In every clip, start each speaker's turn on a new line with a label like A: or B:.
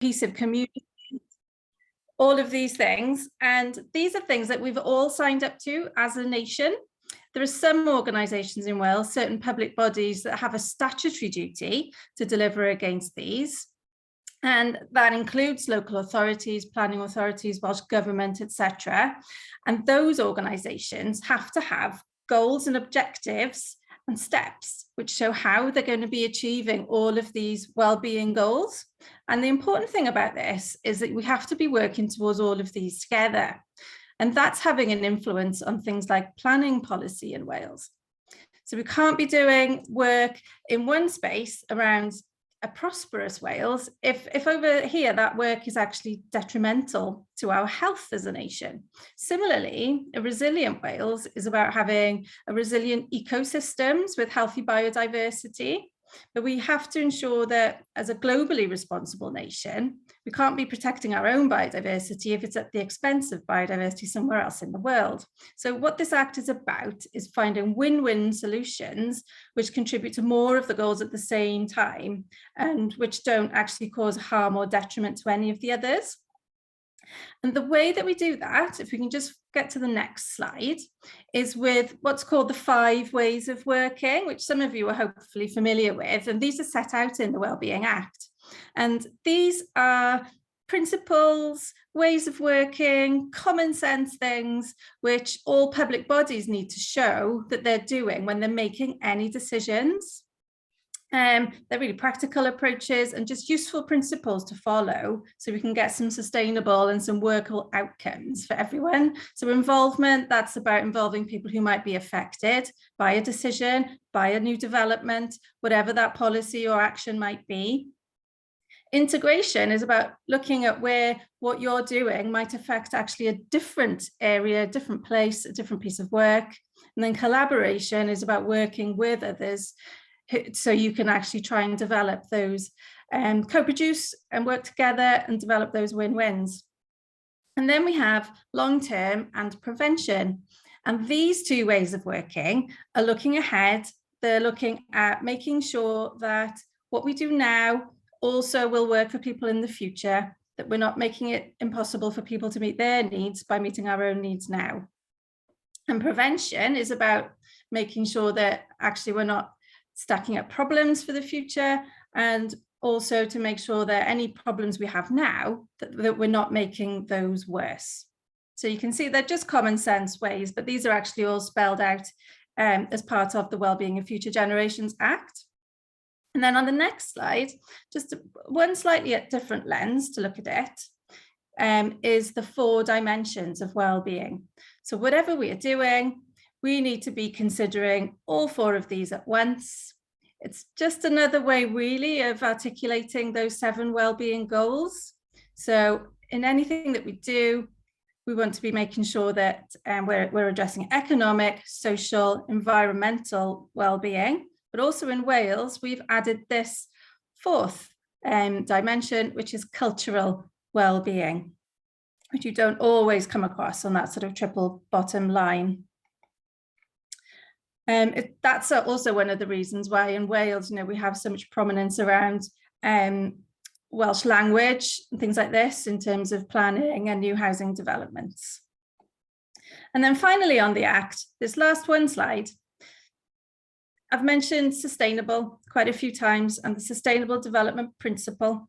A: cohesive community, all of these things. And these are things that we've all signed up to as a nation. There are some organisations in Wales, certain public bodies, that have a statutory duty to deliver against these. And that includes local authorities, planning authorities, Welsh Government, etc. And those organisations have to have goals and objectives and steps which show how they're going to be achieving all of these wellbeing goals. And the important thing about this is that we have to be working towards all of these together. And that's having an influence on things like planning policy in Wales. So we can't be doing work in one space around a prosperous Wales if over here that work is actually detrimental to our health as a nation. Similarly, a resilient Wales is about having a resilient ecosystems with healthy biodiversity, but we have to ensure that as a globally responsible nation, we can't be protecting our own biodiversity if it's at the expense of biodiversity somewhere else in the world. So what this Act is about is finding win-win solutions which contribute to more of the goals at the same time and which don't actually cause harm or detriment to any of the others. And the way that we do that, if we can just get to the next slide, is with what's called the 5 ways of working, which some of you are hopefully familiar with, and these are set out in the Wellbeing Act. And these are principles, ways of working, common sense things, which all public bodies need to show that they're doing when they're making any decisions. They're really practical approaches and just useful principles to follow so we can get some sustainable and some workable outcomes for everyone. So involvement, that's about involving people who might be affected by a decision, by a new development, whatever that policy or action might be. Integration is about looking at where what you're doing might affect actually a different area, a different place, a different piece of work. And then collaboration is about working with others so you can actually try and develop those, co-produce and work together and develop those win-wins. And then we have long-term and prevention. And these 2 ways of working are looking ahead. They're looking at making sure that what we do now also will work for people in the future, that we're not making it impossible for people to meet their needs by meeting our own needs now. And prevention is about making sure that actually we're not stacking up problems for the future, and also to make sure that any problems we have now, that we're not making those worse. So you can see they're just common sense ways, but these are actually all spelled out as part of the Wellbeing of Future Generations Act. And then on the next slide, just one slightly different lens to look at it, is the 4 dimensions of wellbeing. So whatever we are doing, we need to be considering all 4 of these at once. It's just another way really of articulating those 7 wellbeing goals. So in anything that we do, we want to be making sure that we're addressing economic, social, environmental wellbeing, but also in Wales, we've added this 4th dimension, which is cultural wellbeing, which you don't always come across on that sort of triple bottom line. That's also one of the reasons why in Wales, we have so much prominence around Welsh language and things like this in terms of planning and new housing developments. And then finally on the Act, this last one slide, I've mentioned sustainable quite a few times and the Sustainable Development Principle.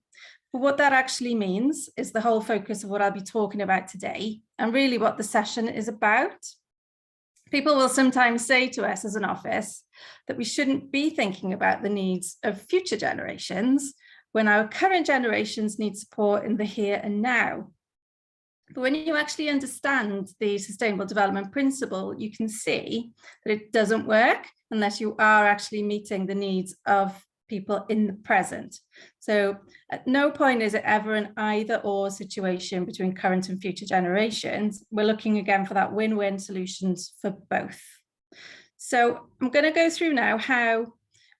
A: But what that actually means is the whole focus of what I'll be talking about today and really what the session is about. People will sometimes say to us as an office that we shouldn't be thinking about the needs of future generations when our current generations need support in the here and now. But when you actually understand the Sustainable Development Principle, you can see that it doesn't work unless you are actually meeting the needs of people in the present. So at no point is it ever an either or situation between current and future generations. We're looking again for that win-win solutions for both. So I'm going to go through now how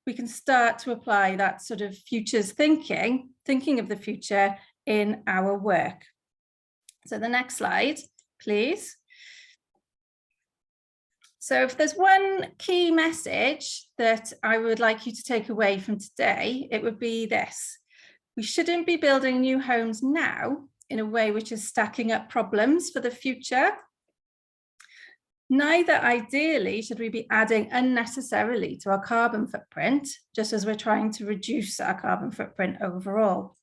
A: we can start to apply that sort of futures thinking of the future in our work. So the next slide, please. So if there's one key message that I would like you to take away from today, it would be this. We shouldn't be building new homes now in a way which is stacking up problems for the future. Neither ideally should we be adding unnecessarily to our carbon footprint, just as we're trying to reduce our carbon footprint overall.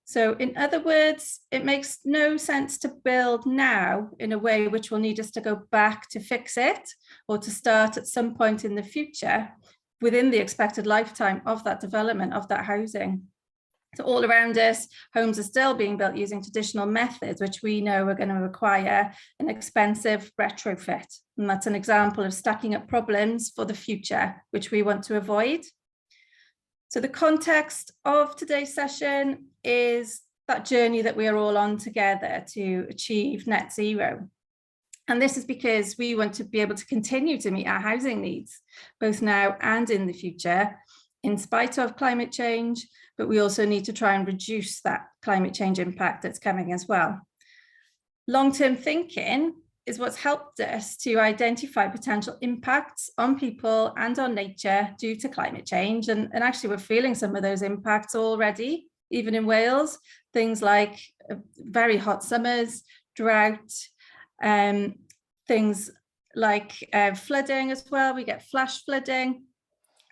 A: So in other words, it makes no sense to build now in a way which will need us to go back to fix it or to start at some point in the future within the expected lifetime of that development, of that housing. So all around us, homes are still being built using traditional methods, which we know are going to require an expensive retrofit. And that's an example of stacking up problems for the future, which we want to avoid. So the context of today's session is that journey that we are all on together to achieve net zero. And this is because we want to be able to continue to meet our housing needs, both now and in the future, in spite of climate change, but we also need to try and reduce that climate change impact that's coming as well. Long-term thinking is what's helped us to identify potential impacts on people and on nature due to climate change. And actually, we're feeling some of those impacts already, even in Wales, things like very hot summers, drought, things like flooding as well. We get flash flooding.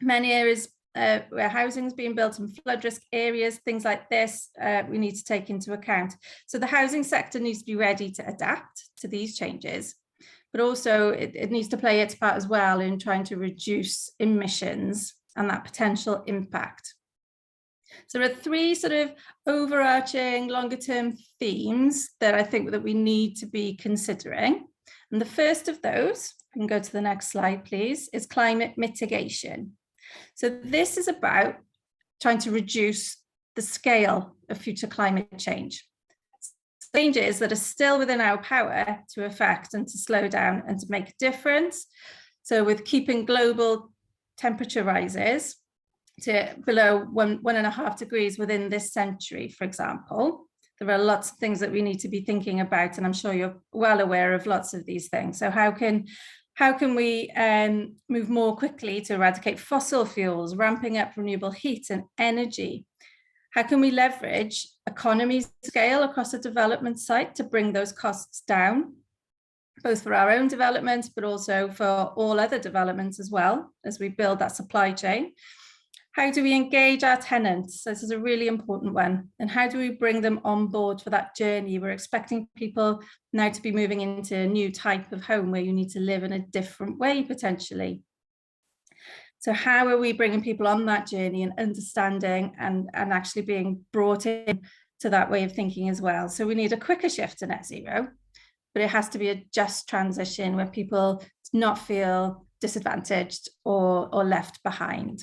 A: Many areas where housing is being built in flood risk areas, things like this, we need to take into account. So the housing sector needs to be ready to adapt to these changes, but also it needs to play its part as well in trying to reduce emissions and that potential impact. So there are three sort of overarching longer term themes that I think that we need to be considering. And the first of those, we can go to the next slide, please, is climate mitigation. So this is about trying to reduce the scale of future climate change. Changes that are still within our power to affect and to slow down and to make a difference. So with keeping global temperature rises to below 1.5 degrees within this century, for example, there are lots of things that we need to be thinking about, and I'm sure you're well aware of lots of these things. So how can we move more quickly to eradicate fossil fuels, ramping up renewable heat and energy? How can we leverage economies of scale across a development site to bring those costs down, both for our own development, but also for all other developments as well, as we build that supply chain? How do we engage our tenants? This is a really important one. And how do we bring them on board for that journey? We're expecting people now to be moving into a new type of home where you need to live in a different way, potentially. So how are we bringing people on that journey and understanding and actually being brought in to that way of thinking as well? So we need a quicker shift to net zero, but it has to be a just transition where people do not feel disadvantaged or left behind.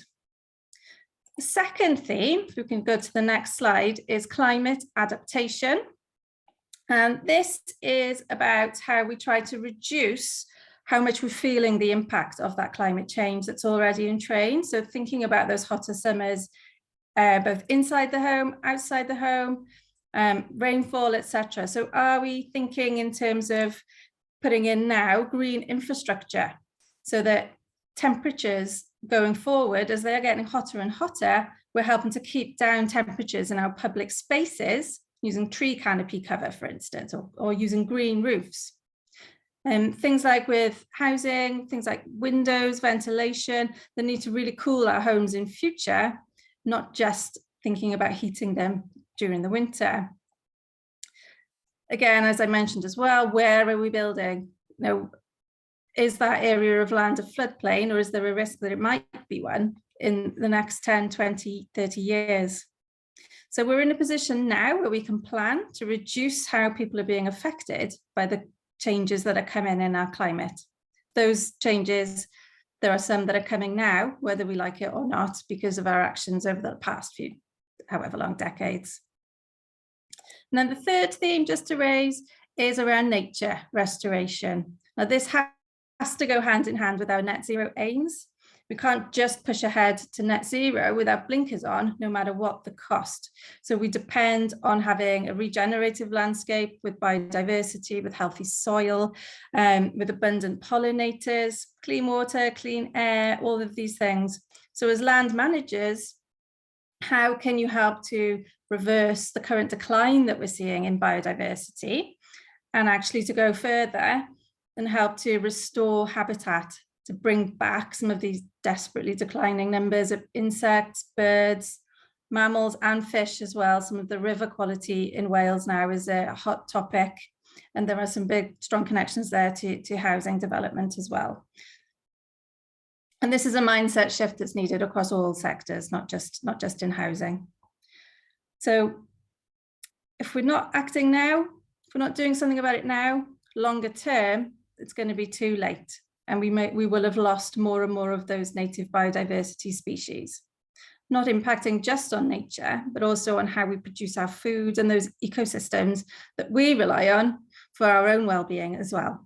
A: The second theme, if we can go to the next slide, is climate adaptation. And this is about how we try to reduce how much we're feeling the impact of that climate change that's already in train. So thinking about those hotter summers, both inside the home, outside the home, rainfall, etc. So are we thinking in terms of putting in now green infrastructure so that temperatures going forward, as they're getting hotter and hotter, we're helping to keep down temperatures in our public spaces using tree canopy cover, for instance, or using green roofs. And things like with housing, things like windows, ventilation, that need to really cool our homes in future, not just thinking about heating them during the winter. Again, as I mentioned as well, where are we building? You know, is that area of land a floodplain, or is there a risk that it might be one in the next 10, 20, 30 years? So we're in a position now where we can plan to reduce how people are being affected by the changes that are coming in our climate. Those changes, there are some that are coming now, whether we like it or not, because of our actions over the past few, however long, decades. And then the third theme, just to raise, is around nature restoration. Now this has to go hand in hand with our net zero aims. We can't just push ahead to net zero without blinkers on, no matter what the cost. So we depend on having a regenerative landscape with biodiversity, with healthy soil, with abundant pollinators, clean water, clean air, all of these things. So as land managers, how can you help to reverse the current decline that we're seeing in biodiversity, and actually to go further and help to restore habitat, to bring back some of these desperately declining numbers of insects, birds, mammals and fish as well. Some of the river quality in Wales now is a hot topic, and there are some big, strong connections there to housing development as well. And this is a mindset shift that's needed across all sectors, not just in housing. So if we're not acting now, if we're not doing something about it now, longer term, it's going to be too late. And we will have lost more and more of those native biodiversity species, not impacting just on nature, but also on how we produce our food and those ecosystems that we rely on for our own well-being as well.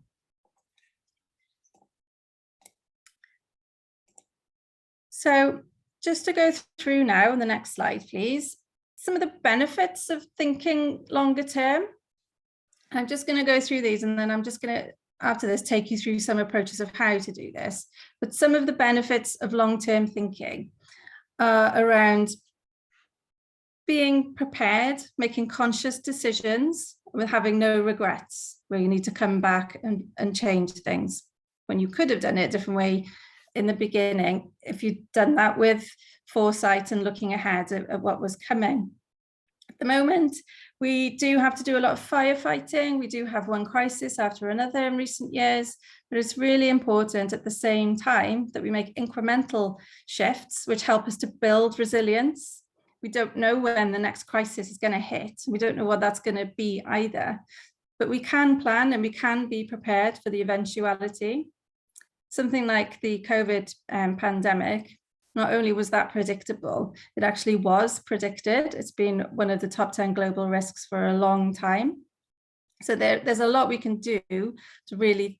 A: So just to go through now on the next slide, please, some of the benefits of thinking longer term. I'm just going to go through these, and then I'm just going to, after this, take you through some approaches of how to do this. But some of the benefits of long-term thinking are around being prepared, making conscious decisions with having no regrets, where you need to come back and change things when you could have done it a different way in the beginning, if you'd done that with foresight and looking ahead at what was coming. At the moment, we do have to do a lot of firefighting. We do have one crisis after another in recent years, but it's really important at the same time that we make incremental shifts which help us to build resilience. We don't know when the next crisis is going to hit. We don't know what that's going to be either, but we can plan and we can be prepared for the eventuality. Something like the COVID pandemic, not only was that predictable, it actually was predicted. It's been one of the top 10 global risks for a long time. So there's a lot we can do to really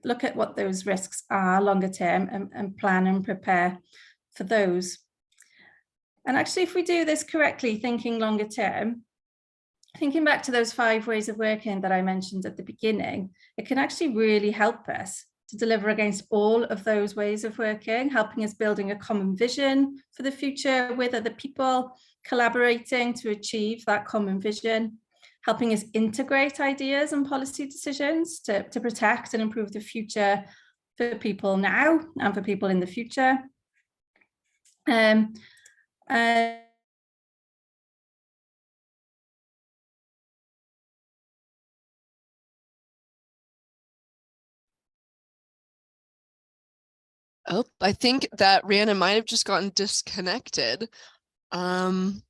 A: look at what those risks are longer term and plan and prepare for those. And actually, if we do this correctly, thinking longer term, thinking back to those 5 ways of working that I mentioned at the beginning, it can actually really help us to deliver against all of those ways of working, helping us building a common vision for the future with other people, collaborating to achieve that common vision, helping us integrate ideas and policy decisions to protect and improve the future for people now and for people in the future.
B: Oh, I think that Rhiannon might have just gotten disconnected. Let's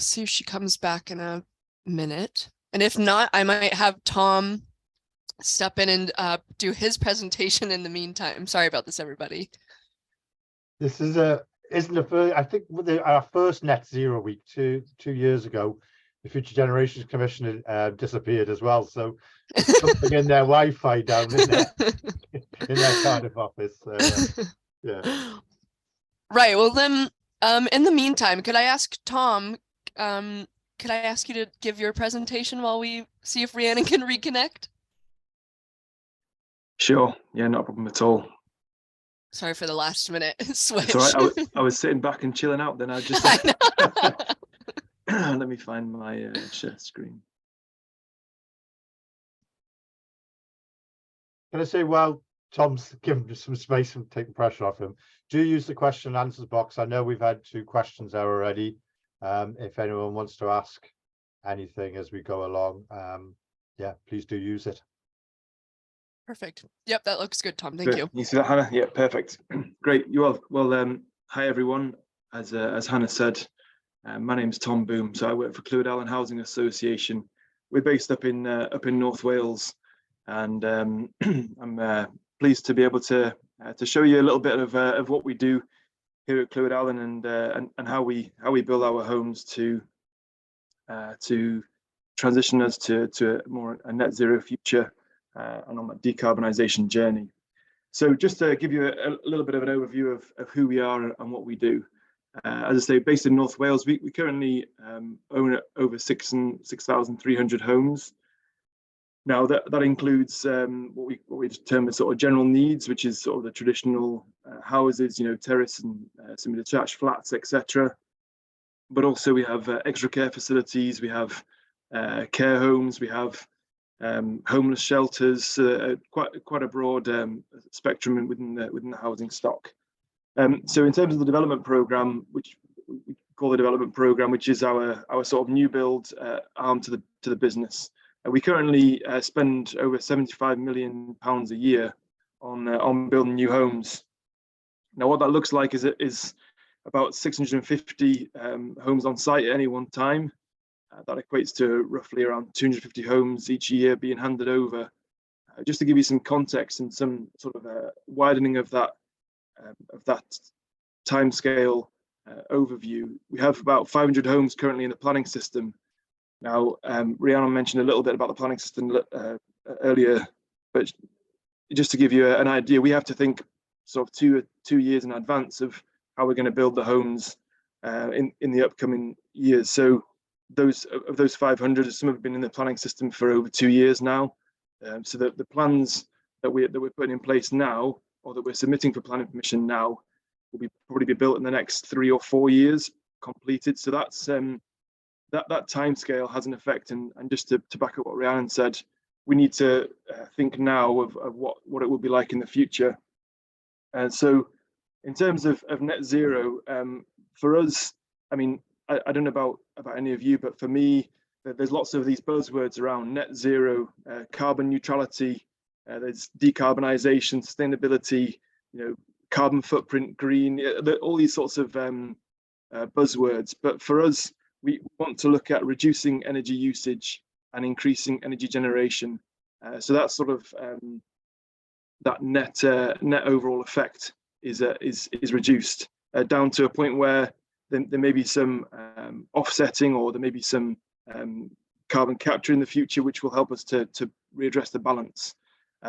B: see if she comes back in a minute. And if not, I might have Tom step in and do his presentation in the meantime. Sorry about this, everybody.
C: This is isn't the first, I think our first net zero week two years ago, the Future Generations Commission disappeared as well. So it's something in their Wi-Fi down in their Cardiff office. So, yeah.
B: Right. Well, then, in the meantime, could I ask Tom, could I ask you to give your presentation while we see if Rhiannon can reconnect?
D: Sure. Yeah, not a problem at all.
B: Sorry for the last minute switch.
D: It's all right. I was sitting back and chilling out. Then I just let me find my share screen.
C: Can I say, while Tom's given some space and taking pressure off him, do use the question and answers box. I know we've had 2 questions there already. If anyone wants to ask anything as we go along, yeah, please do use it.
B: Perfect. Yep, that looks good, Tom. Thank you.
D: You see that, Hannah? Yeah, perfect. Great. You are well. Hi everyone. As Hannah said, my name's Tom Boom. So I work for Clwyd Allen Housing Association. We're based up in North Wales, and I'm pleased to be able to show you a little bit of what we do here at Clwyd Allen and how we build our homes to transition us to a net zero future and on that decarbonisation journey. So just to give you a little bit of an overview of who we are and what we do. As I say, based in North Wales, we currently own over 6,300 homes. Now that includes what we term as sort of general needs, which is sort of the traditional houses, terrace and semi-detached flats, etc. but also we have extra care facilities, we have care homes, we have homeless shelters, quite a broad spectrum within the housing stock. So in terms of the development programme, which we call the development programme, which is our sort of new build arm to the business, we currently spend over £75 million a year on building new homes. Now, what that looks like is about 650 homes on site at any one time. That equates to roughly around 250 homes each year being handed over. Just to give you some context and some sort of widening of that timescale overview, we have about 500 homes currently in the planning system. Now, Rhiannon mentioned a little bit about the planning system earlier, but just to give you an idea, we have to think sort of two years in advance of how we're going to build the homes in the upcoming years. So those 500, some have been in the planning system for over 2 years now. So the plans that we're putting in place now, or that we're submitting for planning permission now, will probably be built in the next 3 or 4 years completed. So that's that time scale has an effect. And just to back up what Rhiannon said, we need to think now of what it will be like in the future. And so in terms of net zero, for us, I mean, I don't know about any of you, but for me, there's lots of these buzzwords around net zero, carbon neutrality, there's decarbonisation, sustainability, carbon footprint, green, all these sorts of buzzwords. But for us, we want to look at reducing energy usage and increasing energy generation. So that's sort of that net overall effect is reduced down to a point where there may be some offsetting, or there may be some carbon capture in the future, which will help us to readdress the balance.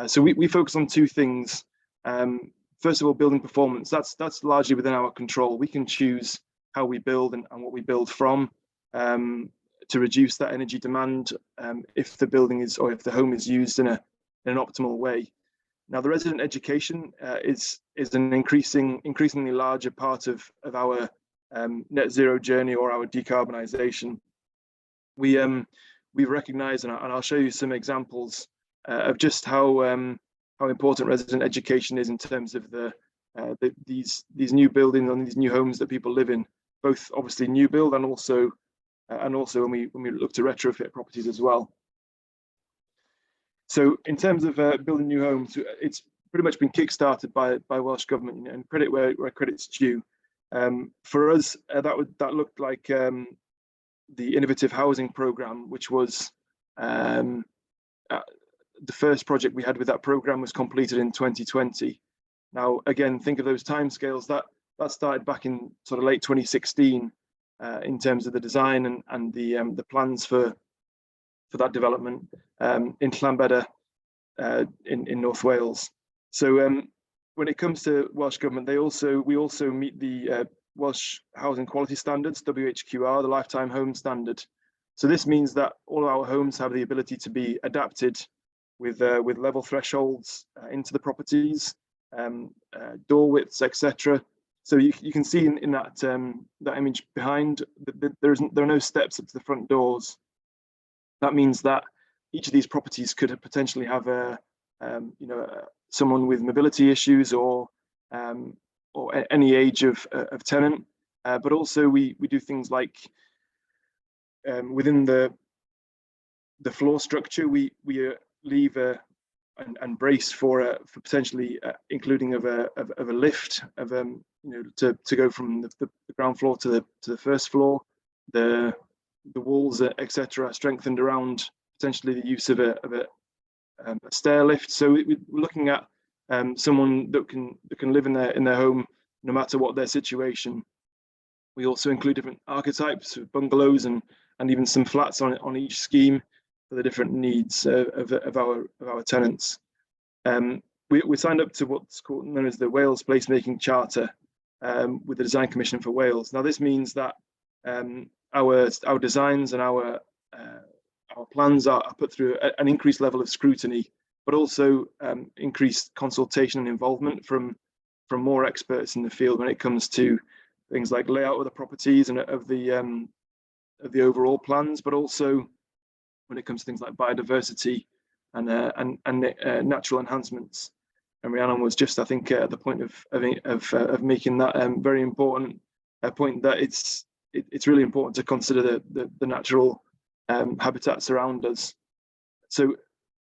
D: So we focus on two things. First of all, building performance. That's largely within our control. We can choose how we build and what we build from to reduce that energy demand if the building is, or if the home is used in an optimal way. Now, the resident education is an increasingly larger part of our net zero journey, or our decarbonisation. We've recognised, and I'll show you some examples of just how important resident education is in terms of these new buildings and these new homes that people live in, both obviously new build and also when we look to retrofit properties as well. So in terms of building new homes, it's pretty much been kick-started by Welsh Government, and credit where credit's due. For us, that looked like the Innovative Housing Programme, which was the first project we had with that programme was completed in 2020. Now, again, think of those timescales. That started back in sort of late 2016 in terms of the design and the plans for that development in Llanbedr in North Wales. So when it comes to Welsh Government, we also meet the Welsh Housing Quality Standards, WHQR, the Lifetime Home Standard. So this means that all our homes have the ability to be adapted with level thresholds into the properties, door widths, etc. So you can see in that image behind, there are no steps up to the front doors. That means that each of these properties could potentially have someone with mobility issues or any age of tenant, but also we do things like within the floor structure we leave and brace for potentially including of a lift to go from the ground floor to the first floor. The walls, etc., are strengthened around potentially the use of a stair lift. So we're looking at someone that can live in their home no matter what their situation. We also include different archetypes of bungalows and even some flats on each scheme for the different needs of our tenants. We signed up to what's known as the Wales Placemaking Charter with the Design Commission for Wales. Now, this means that our designs and our plans are put through an increased level of scrutiny, but also increased consultation and involvement from more experts in the field when it comes to things like layout of the properties and of the overall plans, but also when it comes to things like biodiversity and natural enhancements. And Rhiannon was just, I think, at the point of making that very important point, that it's really important to consider the natural habitats around us. So,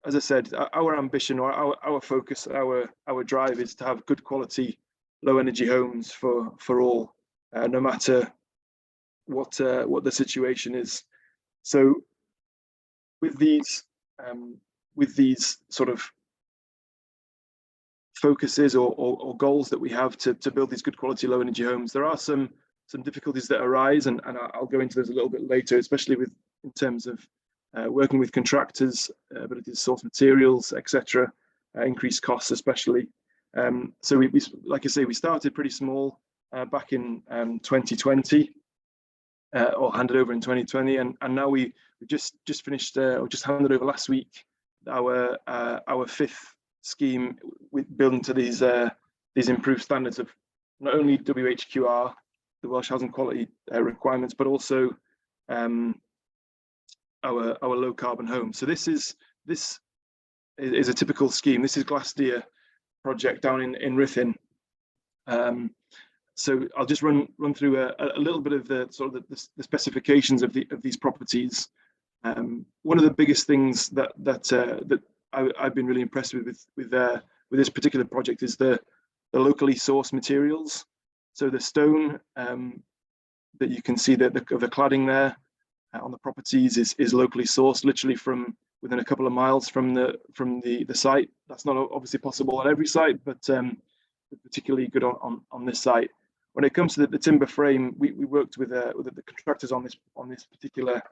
D: as I said, our ambition or our focus, our drive is to have good quality, low energy homes for all, no matter what the situation is. So, with these sort of focuses or goals that we have to build these good quality, low energy homes, there are some difficulties that arise, and I'll go into those a little bit later, especially in terms of working with contractors, ability to source materials, etc., increased costs especially. So we, like I say, we started pretty small back in 2020, or handed over in 2020, and now we just finished or just handed over last week our fifth scheme with building to these improved standards of not only WHQR, the Welsh Housing Quality requirements, but also our low carbon home. So this is a typical scheme. This is Glassdeer project down in Rhiannon. So I'll just run through a little bit of the sort of the specifications of these properties. One of the biggest things that I've been really impressed with this particular project is the locally sourced materials. So the stone that you can see of the cladding there on the properties is locally sourced, literally from within a couple of miles from the site. That's not obviously possible on every site, but particularly good on this site. When it comes to the timber frame, we worked with the contractors on this particular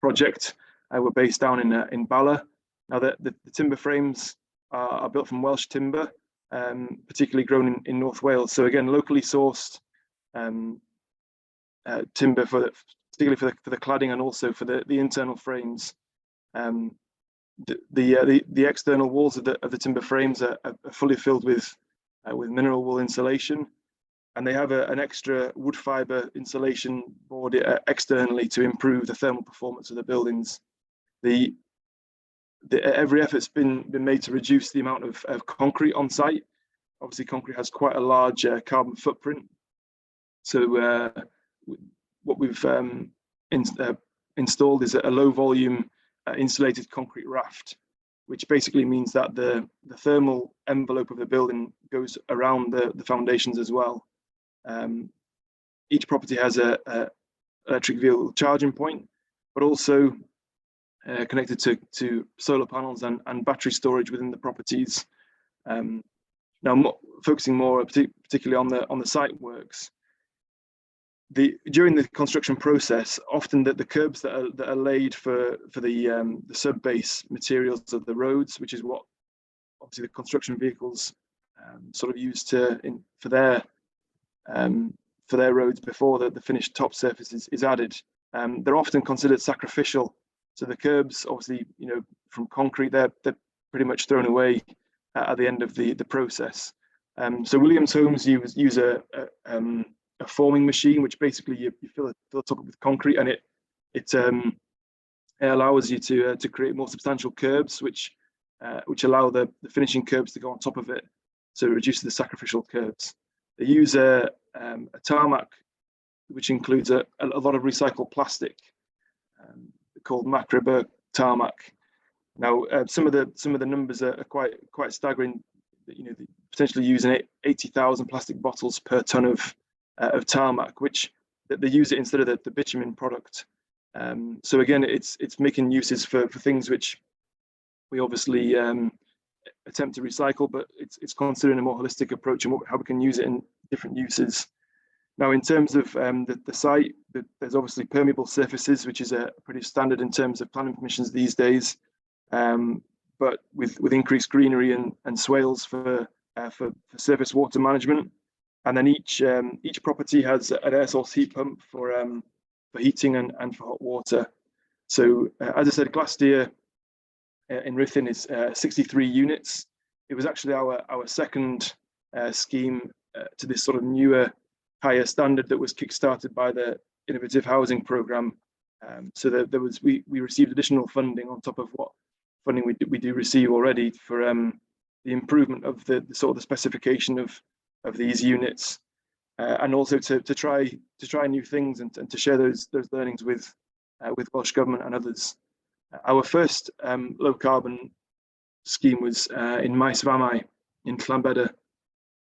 D: project. We're based down in Bala. Now the timber frames are built from Welsh timber, particularly grown in North Wales. So again, locally sourced timber particularly for the cladding and also for the internal frames. The external walls of the timber frames are fully filled with mineral wool insulation, and they have an extra wood fiber insulation board externally to improve the thermal performance of the buildings. Every effort's been made to reduce the amount of concrete on site. Obviously, concrete has quite a large carbon footprint. So what we've installed is a low volume insulated concrete raft, which basically means that the thermal envelope of the building goes around the foundations as well. Each property has a electric vehicle charging point, but also connected to solar panels and battery storage within the properties. Now, focusing more particularly on the site works. During the construction process, often the curbs that are laid for the sub-base materials of the roads, which is what obviously the construction vehicles sort of use for their roads before the finished top surface is added. They're often considered sacrificial. So the curbs, obviously, from concrete, they're pretty much thrown away at the end of the process. So Williams Homes use a forming machine, which basically you fill it up with concrete, and it allows you to create more substantial curbs, which allow the finishing curbs to go on top of it, so it reduces the sacrificial curbs. They use a tarmac, which includes a lot of recycled plastic, called Macroburg tarmac. Now, some of the numbers are quite staggering. Potentially using 80,000 plastic bottles per ton of tarmac, which they use it instead of the bitumen product. So again, it's making uses for things which we obviously attempt to recycle, but it's considering a more holistic approach and how we can use it in different uses. Now, in terms of the site, there's obviously permeable surfaces, which is a pretty standard in terms of planning permissions these days, but with increased greenery and swales for surface water management. And then each property has an air source heat pump for heating and for hot water. So as I said, Glassdeer in Rhiannon is 63 units. It was actually our second scheme to this sort of newer higher standard that was kick-started by the Innovative Housing Programme. So that we received additional funding on top of what funding we do receive already for the improvement of the sort of the specification of these units, and also to try new things and to share those learnings with Welsh Government and others. Our first low carbon scheme was in Maes Famau in Llanbedr.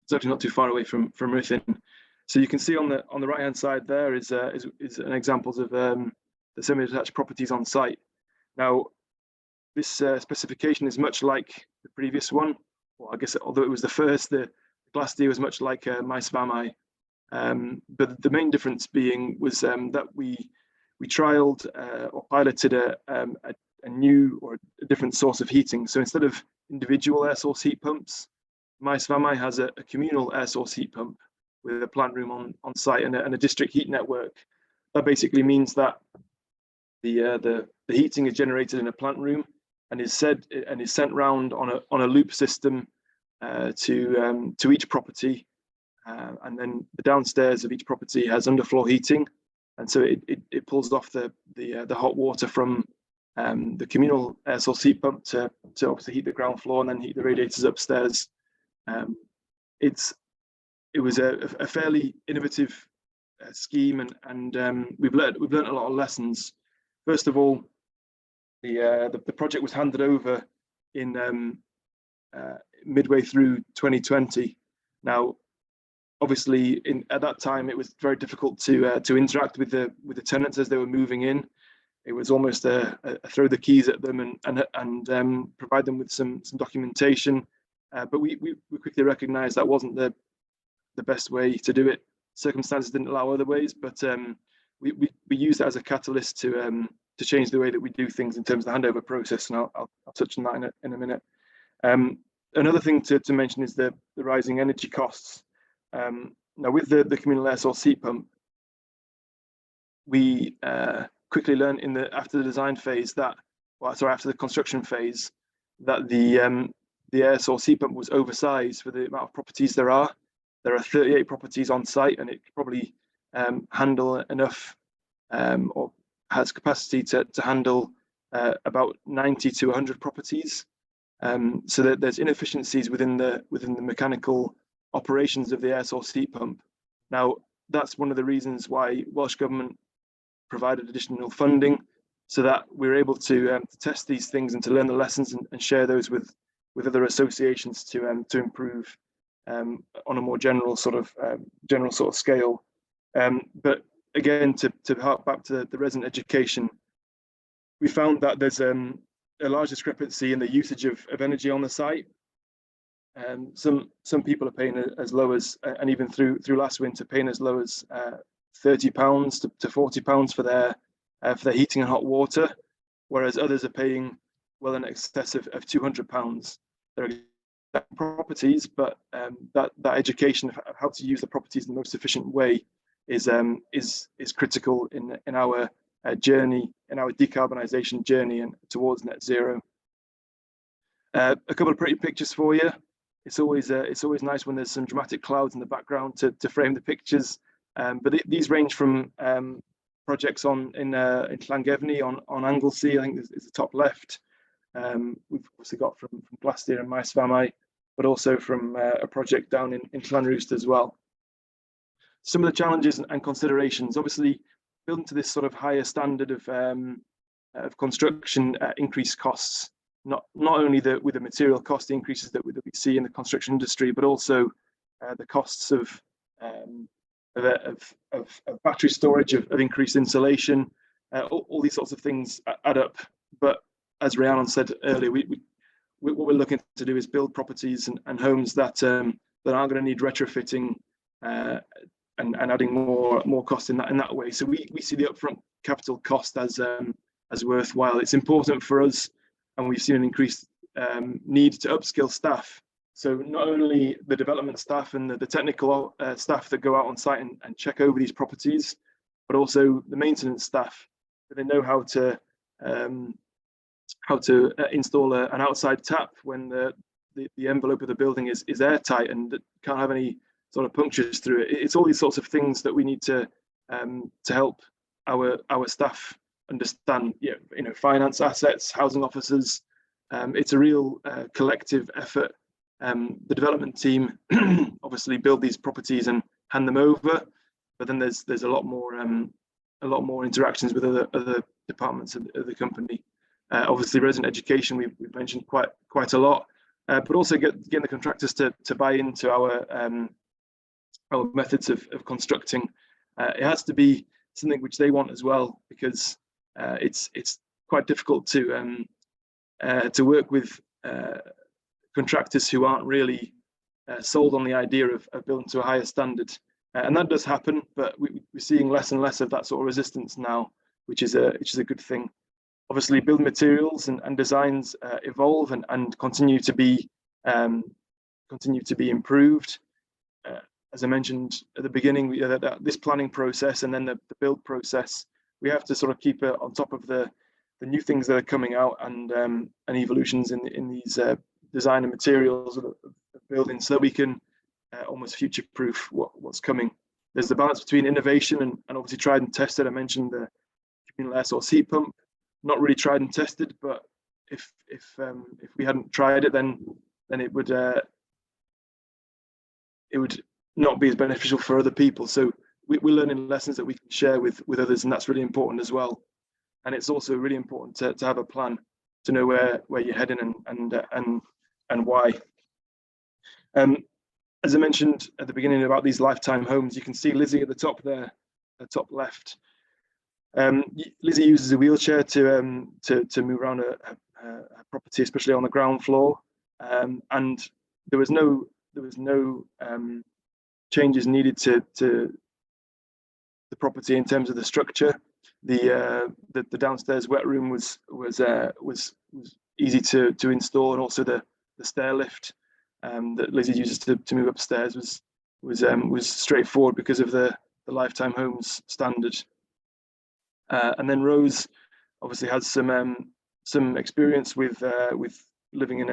D: It's actually not too far away from Rhiannon. So you can see on the right hand side there is an examples of the semi-detached properties on site. Now, this specification is much like the previous one. Well, I guess although it was the first, the Glasdy was much like Maes Famau. But the main difference being was that we trialed or piloted a new or a different source of heating. So instead of individual air source heat pumps, Maes Famau has a communal air source heat pump with a plant room on site and a district heat network. That basically means that the heating is generated in a plant room and is sent round on a loop system to each property, and then the downstairs of each property has underfloor heating, and so it pulls off the hot water from the communal air source heat pump to obviously heat the ground floor and then heat the radiators upstairs. It was a fairly innovative scheme, and we've learned a lot of lessons. First of all, the project was handed over in midway through 2020. Now, obviously, at that time, it was very difficult to interact with the tenants as they were moving in. It was almost a throw the keys at them and provide them with some documentation. But we quickly recognised that wasn't the best way to do it. Circumstances didn't allow other ways, but we used that as a catalyst to change the way that we do things in terms of the handover process, and I'll touch on that in a minute. Another thing to mention is the rising energy costs. Now, with the communal air source heat pump, we quickly learned after the design phase after the construction phase, that the air source heat pump was oversized for the amount of properties there are. There are 38 properties on site, and it could probably handle enough, or has capacity to handle about 90 to 100 properties. So that there's inefficiencies within the mechanical operations of the air source heat pump. Now, that's one of the reasons why Welsh Government provided additional funding, so that we're able to test these things and to learn the lessons and share those with other associations to improve on a more general sort of scale. But again, to hark back to the resident education, we found that there's a large discrepancy in the usage of energy on the site. Some people are paying as low as, and even through last winter, paying as low as £30 to £40 for their heating and hot water, whereas others are paying well in excess of £200. There are properties, but that education of how to use the properties in the most efficient way is critical in our journey, in our decarbonisation journey and towards net zero. A couple of pretty pictures for you. It's always nice when there's some dramatic clouds in the background to frame the pictures. But these range from projects in Llangefni on Anglesey, I think is the top left. We've obviously got from Glasdy and Maes Famau, but also from a project down in Llanrwst as well. Some of the challenges and considerations, obviously, building to this sort of higher standard of construction, increased costs. Not only with the material cost increases that we see in the construction industry, but also the costs of battery storage, of increased insulation. All these sorts of things add up. But as Rhiannon said earlier, what we're looking to do is build properties and homes that aren't going to need retrofitting and adding more cost in that way. So we see the upfront capital cost as worthwhile. It's important for us, and we've seen an increased need to upskill staff. So not only the development staff and the technical staff that go out on site and check over these properties, but also the maintenance staff, that they know how to install an outside tap when the envelope of the building is airtight and can't have any sort of punctures through it. It's all these sorts of things that we need to help our staff understand, finance, assets, housing officers. It's a real collective effort. The development team obviously build these properties and hand them over, but then there's a lot more interactions with other departments of the company. Obviously, resident education we've mentioned quite a lot, but also getting the contractors to buy into our methods of constructing. It has to be something which they want as well, because it's quite difficult to work with contractors who aren't really sold on the idea of building to a higher standard. And that does happen, but we're seeing less and less of that sort of resistance now, which is a good thing. Obviously, building materials and designs evolve and continue to be improved. As I mentioned at the beginning, this planning process and then the build process, we have to sort of keep it on top of the new things that are coming out and evolutions in these design and materials of buildings, so that we can almost future-proof what's coming. There's the balance between innovation and obviously tried and tested. I mentioned the communal air source heat pump, not really tried and tested, but if we hadn't tried it, then it would not be as beneficial for other people. So we're learning lessons that we can share with others, and that's really important as well. And it's also really important to have a plan, to know where you're heading and why. As I mentioned at the beginning about these lifetime homes, you can see Lizzie at the top there, the top left. Lizzie uses a wheelchair to move around a property, especially on the ground floor, and there was no changes needed to the property in terms of the structure. The downstairs wet room was easy to install, and also the stair lift that Lizzie uses to move upstairs was straightforward because of the lifetime homes standard. And then Rose obviously has some experience with living in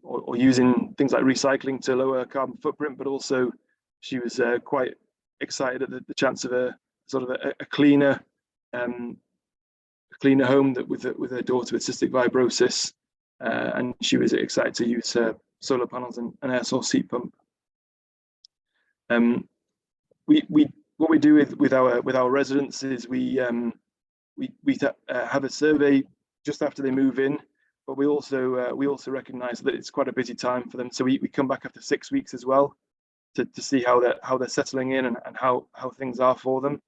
D: or using things like recycling to lower carbon footprint, but also she was quite excited at the chance of a sort of a cleaner home that with her daughter with cystic fibrosis, and she was excited to use solar panels and an air source heat pump. What we do with our residents is we have a survey just after they move in, but we also recognise that it's quite a busy time for them. So we come back after 6 weeks as well to see how they're settling in and how things are for them.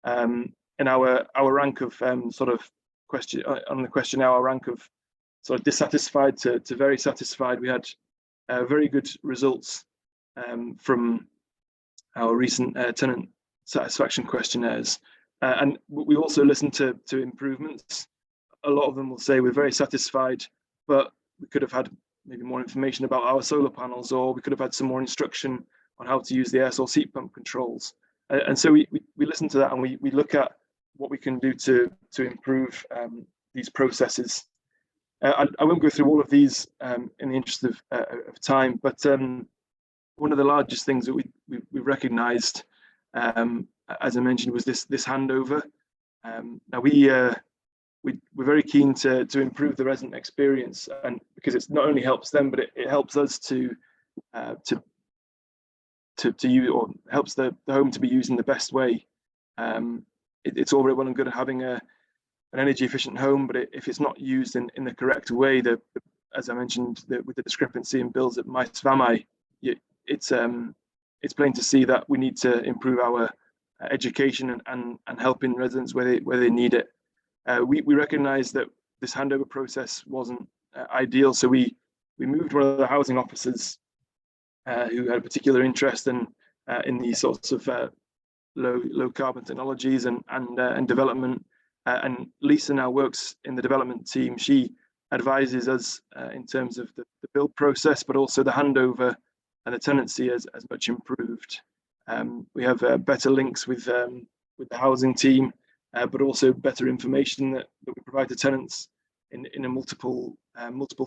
D: And our rank of sort of question on the questionnaire, our rank of sort of dissatisfied to very satisfied. We had very good results from our recent tenant satisfaction questionnaires, and we also listened to improvements. A lot of them will say we're very satisfied, but we could have had maybe more information about our solar panels, or we could have had some more instruction on how to use the air source heat pump controls. And so we listen to that, and we look at what we can do to improve these processes. I won't go through all of these in the interest of time, but one of the largest things that we recognised, as I mentioned, was this handover. Now we're very keen to improve the resident experience, and because it not only helps them, but it helps us to use, or helps the home to be used in the best way. It's all very well and good having an energy efficient home, but if it's not used in the correct way, as I mentioned, with the discrepancy in bills at Maesvamai, it's plain to see that we need to improve our education and helping residents where they need it. We recognise that this handover process wasn't ideal, so we moved one of the housing officers who had a particular interest in these sorts of low carbon technologies and development. And Lisa now works in the development team. She advises us in terms of the build process, but also the handover and the tenancy has much improved. We have better links with the housing team, but also better information that we provide to tenants in a multiple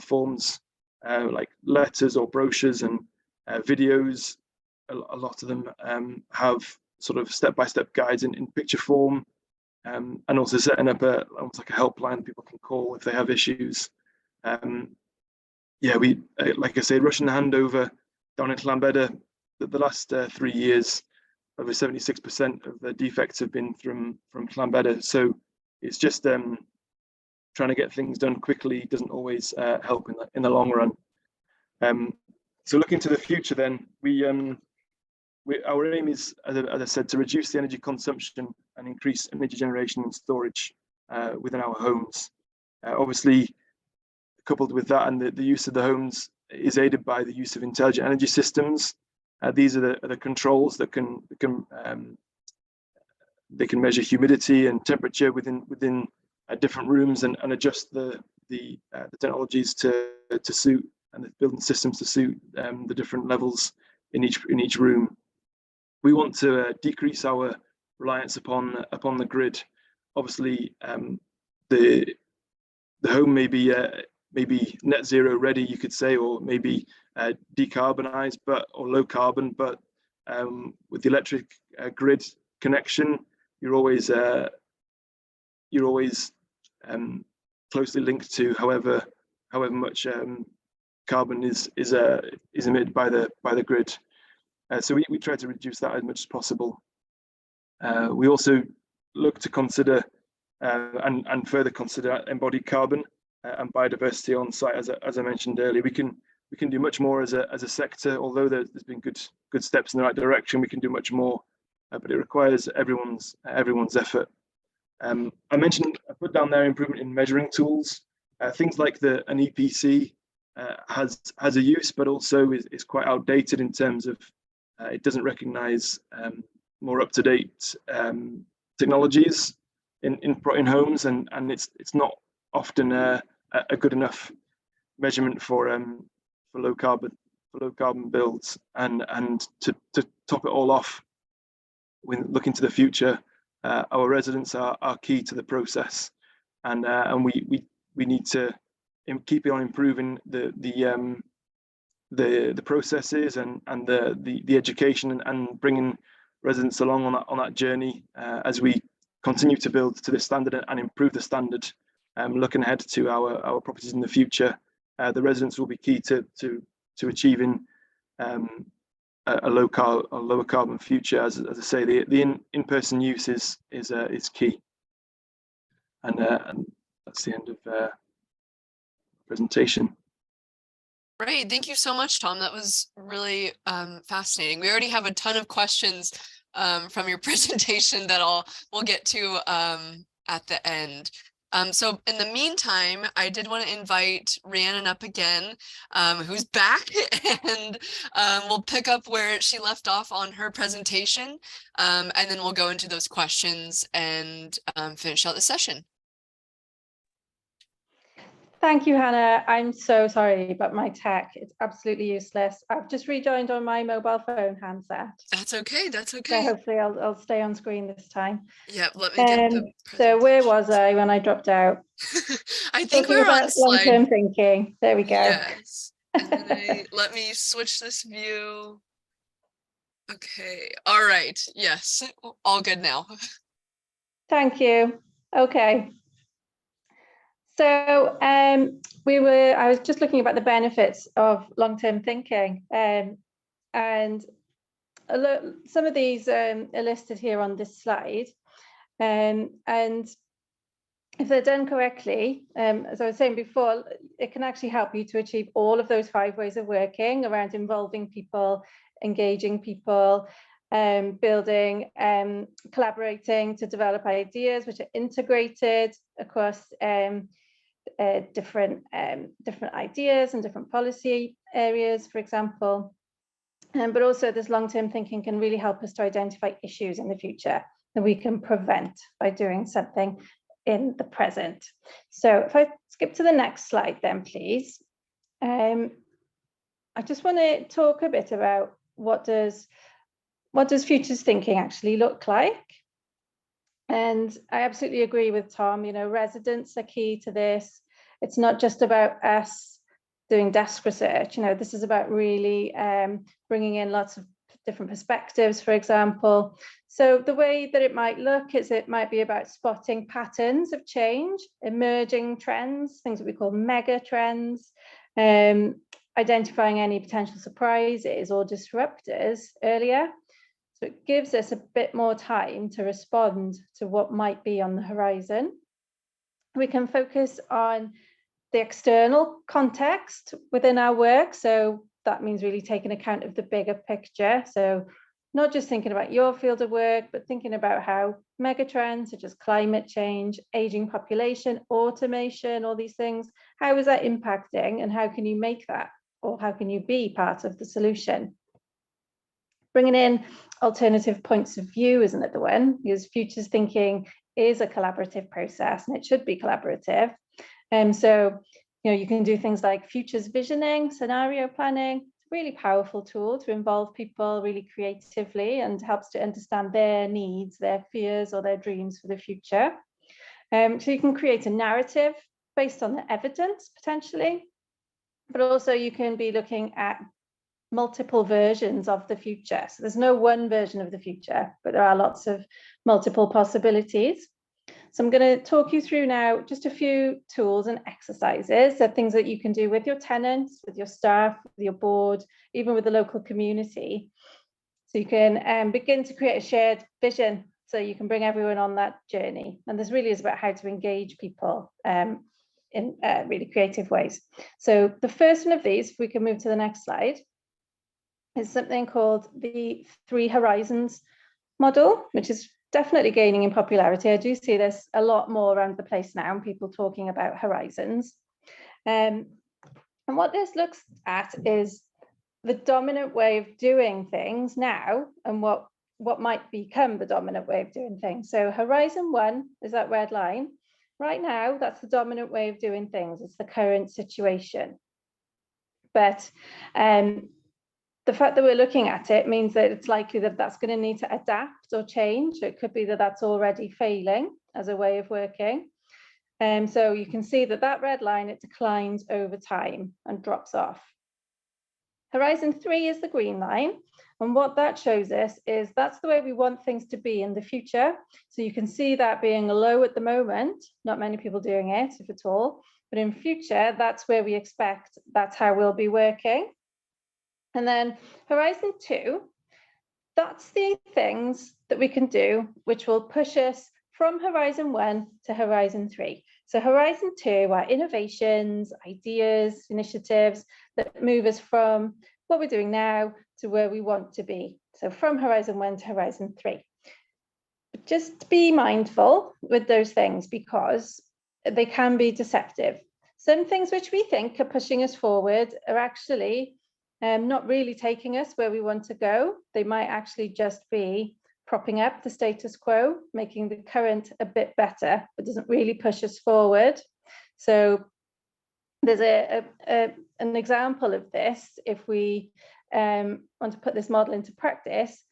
D: forms, like letters or brochures and videos a lot of them have sort of step-by-step guides in picture form, and also setting up almost like a helpline people can call if they have issues. Yeah, we like I say, rushing the handover down in Llanbedr, the last 3 years, over 76% of the defects have been from Llanbedr. So it's just trying to get things done quickly doesn't always help in the long run. So looking to the future, then our aim is, as I said, to reduce the energy consumption and increase energy generation and storage within our homes. Obviously, coupled with that, and the use of the homes is aided by the use of intelligent energy systems. These are the controls that can measure humidity and temperature within different rooms and adjust the technologies to suit, and the building systems to suit the different levels in each room. We want to decrease our reliance upon the grid. Obviously, the home may be net zero ready, you could say, or maybe decarbonized, or low carbon. But with the electric grid connection, you're always closely linked to however much carbon is emitted by the grid. So we try to reduce that as much as possible. We also look to consider and further consider embodied carbon and biodiversity on site. As I mentioned earlier, we can do much more as a sector. Although there's been good steps in the right direction, we can do much more, but it requires everyone's effort. I put down there improvement in measuring tools. Things like an EPC has a use, but also is quite outdated in terms of it doesn't recognize more up-to-date technologies in homes, and it's not often a good enough measurement for low carbon builds. And to top it all off, when looking to the future, our residents are key to the process, and we need to keep on improving the processes and the education and bringing residents along on that journey as we continue to build to the standard and improve the standard. Looking ahead to our properties in the future, the residents will be key to achieving a lower carbon future. As I say, the in-person use is key, and that's the end of presentation.
B: Great, thank you so much, Tom. That was really fascinating. We already have a ton of questions from your presentation that we'll get to at the end. So in the meantime, I did want to invite Rhiannon up again, who's back, and we'll pick up where she left off on her presentation, and then we'll go into those questions and finish out the session.
A: Thank you, Hannah. I'm so sorry, but my tech is absolutely useless. I've just rejoined on my mobile phone handset.
B: That's okay.
A: So hopefully I'll stay on screen this time.
B: Yeah, let me get the
A: so where was I when I dropped out?
B: I think we were on slide.
A: Long-term thinking. There we go.
B: Yes. Let me switch this view. Okay. All right. Yes. All good now.
A: Thank you. Okay. So I was just looking about the benefits of long-term thinking, and some of these are listed here on this slide, and if they're done correctly, as I was saying before, it can actually help you to achieve all of those 5 ways of working around involving people, engaging people, building, collaborating to develop ideas which are integrated across different ideas and different policy areas, for example. But also this long-term thinking can really help us to identify issues in the future that we can prevent by doing something in the present. So if I skip to the next slide then, please. I just want to talk a bit about what does futures thinking actually look like. And I absolutely agree with Tom, residents are key to this. It's not just about us doing desk research, this is about really bringing in lots of different perspectives, for example. So the way that it might look is it might be about spotting patterns of change, emerging trends, things that we call mega trends, identifying any potential surprises or disruptors earlier. So it gives us a bit more time to respond to what might be on the horizon. We can focus on the external context within our work. So that means really taking account of the bigger picture. So not just thinking about your field of work, but thinking about how megatrends such as climate change, aging population, automation, all these things, how is that impacting and how can you make that, or how can you be part of the solution? Bringing in alternative points of view is another one, because futures thinking is a collaborative process and it should be collaborative. So, you can do things like futures visioning, scenario planning, really powerful tool to involve people really creatively and helps to understand their needs, their fears or their dreams for the future. So you can create a narrative based on the evidence potentially, but also you can be looking at multiple versions of the future. So there's no one version of the future, but there are lots of multiple possibilities. So I'm going to talk you through now just a few tools and exercises, so things that you can do with your tenants, with your staff, with your board, even with the local community. So you can begin to create a shared vision, so you can bring everyone on that journey. And this really is about how to engage people in really creative ways. So the first one of these, if we can move to the next slide, is something called the 3 horizons model, which is definitely gaining in popularity. I do see this a lot more around the place now, and people talking about horizons. And what this looks at is the dominant way of doing things now and what might become the dominant way of doing things. So horizon 1 is that red line. Right now, that's the dominant way of doing things. It's the current situation. But the fact that we're looking at it means that it's likely that that's going to need to adapt or change. It could be that that's already failing as a way of working. So you can see that that red line, it declines over time and drops off. Horizon 3 is the green line. And what that shows us is that's the way we want things to be in the future. So you can see that being low at the moment, not many people doing it, if at all. But in future, that's where we expect, that's how we'll be working. And then horizon 2, that's the things that we can do which will push us from horizon 1 to horizon 3. So horizon 2 are innovations, ideas, initiatives that move us from what we're doing now to where we want to be. So from horizon 1 to horizon 3. But just be mindful with those things because they can be deceptive. Some things which we think are pushing us forward are actually not really taking us where we want to go. They might actually just be propping up the status quo, making the current a bit better, but doesn't really push us forward. So there's an example of this, if we want to put this model into practice,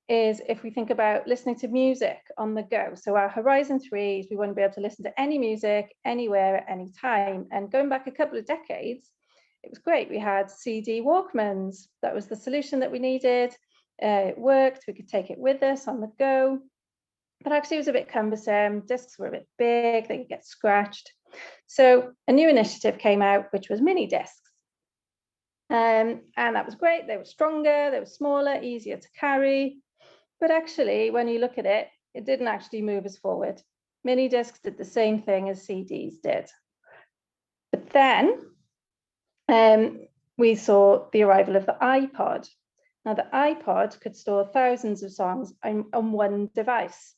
A: is if we think about listening to music on the go. So our horizon 3 is we want to be able to listen to any music, anywhere, at any time. And going back a couple of decades, it was great. We had CD Walkmans. That was the solution that we needed. It worked. We could take it with us on the go. But actually, it was a bit cumbersome. Discs were a bit big. They could get scratched. So a new initiative came out, which was mini discs. And that was great. They were stronger. They were smaller, easier to carry. But actually, when you look at it, it didn't actually move us forward. Mini discs did the same thing as CDs did. But then we saw the arrival of the iPod. Now the iPod could store thousands of songs on one device.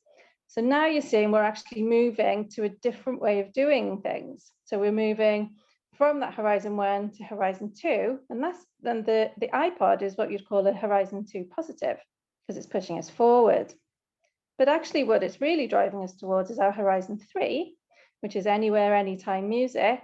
A: So now you're seeing we're actually moving to a different way of doing things. So we're moving from that horizon 1 to horizon 2, and then the iPod is what you'd call a horizon 2 positive because it's pushing us forward. But actually what it's really driving us towards is our horizon 3, which is anywhere, anytime music,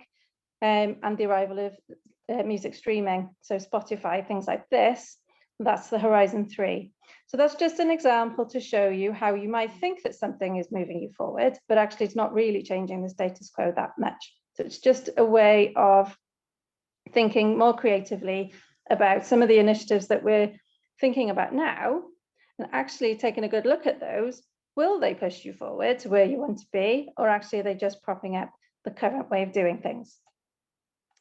A: and the arrival of music streaming. So Spotify, things like this, that's the horizon 3. So that's just an example to show you how you might think that something is moving you forward, but actually it's not really changing the status quo that much. So it's just a way of thinking more creatively about some of the initiatives that we're thinking about now and actually taking a good look at those, will they push you forward to where you want to be, or actually are they just propping up the current way of doing things?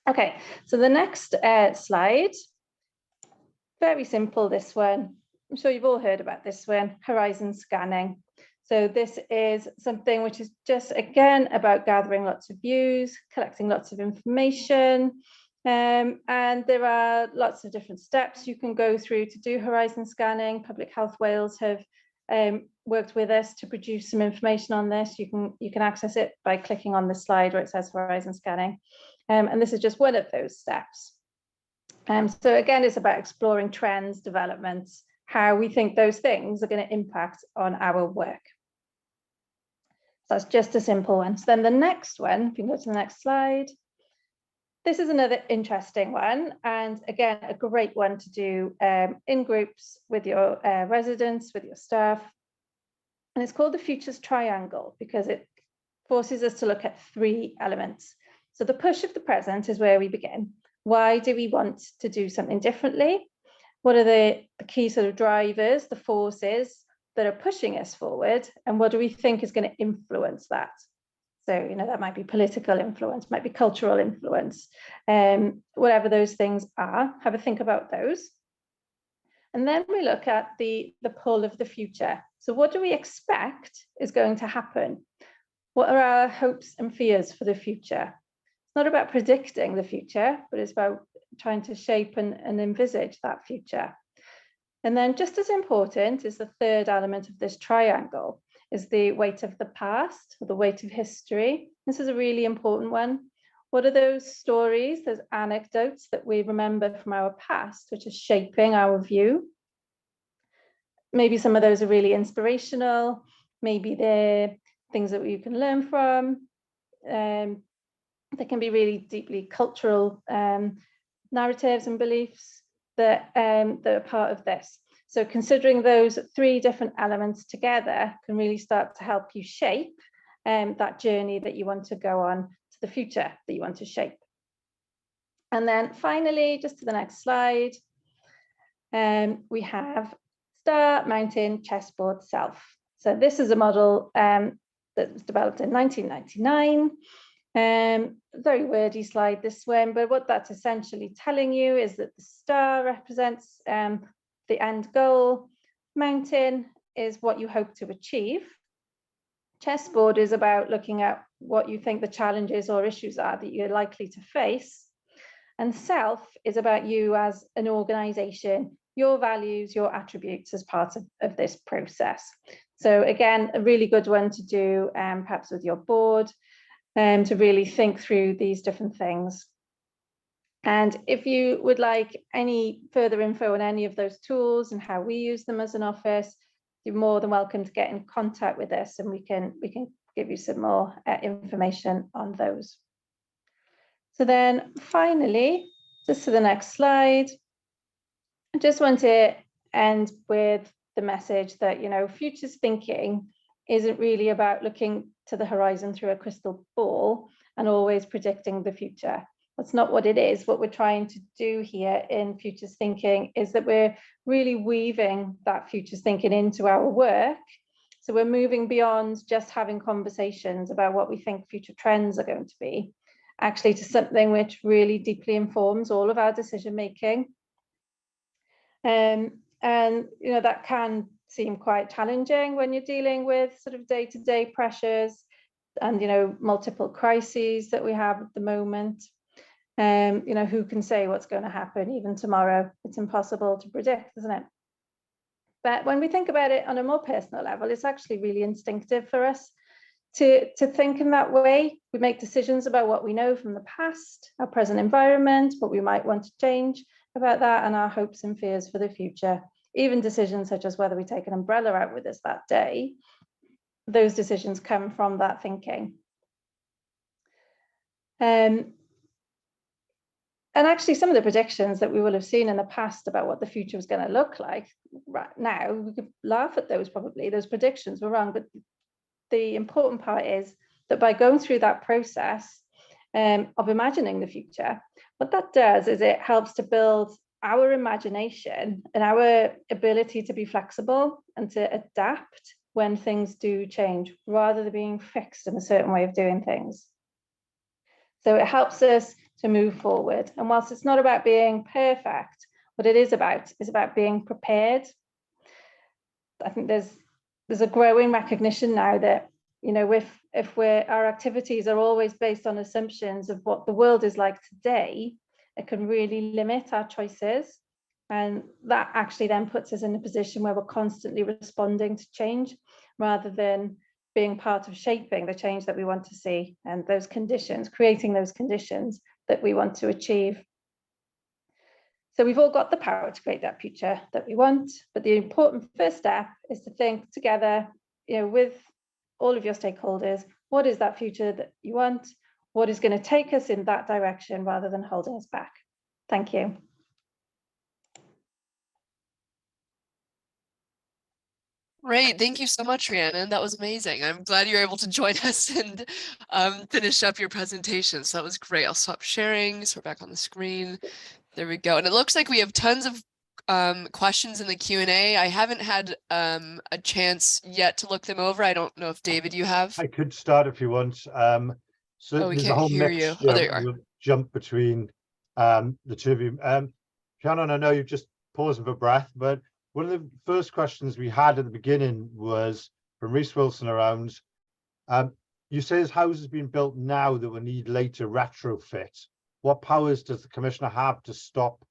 A: Okay, so the next slide, very simple, this one. I'm sure you've all heard about this one, horizon scanning. So this is something which is just, again, about gathering lots of views, collecting lots of information. And there are lots of different steps you can go through to do horizon scanning. Public Health Wales have worked with us to produce some information on this. You can access it by clicking on the slide where it says horizon scanning. And this is just one of those steps. So again, it's about exploring trends, developments, how we think those things are going to impact on our work. So that's just a simple one. So then the next one, if you can go to the next slide. This is another interesting one, and again, a great one to do in groups with your residents, with your staff. And it's called the Futures Triangle because it forces us to look at 3 elements. So the push of the present is where we begin. Why do we want to do something differently? What are the key sort of drivers, the forces that are pushing us forward, and what do we think is going to influence that? So, that might be political influence, might be cultural influence, whatever those things are, have a think about those. And then we look at the pull of the future. So what do we expect is going to happen? What are our hopes and fears for the future? It's not about predicting the future, but it's about trying to shape and envisage that future. And then just as important is the third element of this triangle, is the weight of the past, or the weight of history. This is a really important one. What are those stories, those anecdotes that we remember from our past, which is shaping our view? Maybe some of those are really inspirational. Maybe they're things that we can learn from. They can be really deeply cultural narratives and beliefs that are part of this. So considering those 3 different elements together can really start to help you shape that journey that you want to go on to the future that you want to shape. And then finally, just to the next slide, we have star, mountain, chessboard, self. So this is a model that was developed in 1999. Very wordy slide, this one, but what that's essentially telling you is that the star represents the end goal, mountain is what you hope to achieve, chessboard is about looking at what you think the challenges or issues are that you're likely to face, and self is about you as an organization, your values, your attributes as part of this process. So again, a really good one to do perhaps with your board, to really think through these different things. And if you would like any further info on any of those tools and how we use them as an office, you're more than welcome to get in contact with us, and we can give you some more information on those. So then finally, just to the next slide, I just want to end with the message that, futures thinking isn't really about looking to the horizon through a crystal ball and always predicting the future. That's not what it is. What we're trying to do here in futures thinking is that we're really weaving that futures thinking into our work. So we're moving beyond just having conversations about what we think future trends are going to be, actually to something which really deeply informs all of our decision making. And that can seem quite challenging when you're dealing with sort of day-to-day pressures and multiple crises that we have at the moment. Who can say what's going to happen even tomorrow? It's impossible to predict, isn't it? But when we think about it on a more personal level, it's actually really instinctive for us to think in that way. We make decisions about what we know from the past, our present environment, what we might want to change about that, and our hopes and fears for the future. Even decisions such as whether we take an umbrella out with us that day, those decisions come from that thinking. And actually, some of the predictions that we will have seen in the past about what the future was going to look like, right now, we could laugh at those probably. Those predictions were wrong, but the important part is that by going through that process of imagining the future, what that does is it helps to build our imagination and our ability to be flexible and to adapt when things do change, rather than being fixed in a certain way of doing things. So it helps us to move forward. And whilst it's not about being perfect, what it is about being prepared. I think there's a growing recognition now that, you know, if our activities are always based on assumptions of what the world is like today, it can really limit our choices. And that actually then puts us in a position where we're constantly responding to change, rather than being part of shaping the change that we want to see, and those conditions, creating those conditions that we want to achieve. So we've all got the power to create that future that we want, but the important first step is to think together, you know, with all of your stakeholders, what is that future that you want? What is going to take us in that direction rather than holding us back? Thank you.
B: Great, thank you so much, Rhiannon. That was amazing. I'm glad you're able to join us and finish up your presentation. So that was great. I'll stop sharing. So we're back on the screen. There we go. And it looks like we have tons of questions in the Q&A. I haven't had a chance yet to look them over. I don't know if David, you have.
C: I could start if you want. So
B: Oh, we
C: there's a
B: can't
C: whole
B: hear you.
C: mixture
B: Oh, there you are.
C: of jump between the two of you. Rhiannon, I know you've just pausing for breath, but one of the first questions we had at the beginning was from Reese Wilson around, you say there's houses being built now that will need later retrofit. What powers does the Commissioner have to stop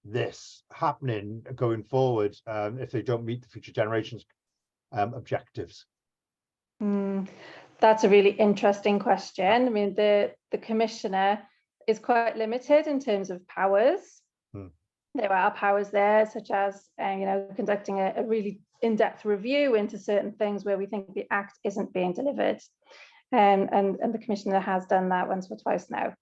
C: this happening going forward if they don't meet the future generations objectives?
A: That's a really interesting question. I mean, the Commissioner is quite limited in terms of powers. There are powers there, such as you know, conducting a really in-depth review into certain things where we think the Act isn't being delivered, and the Commissioner has done that once or twice now.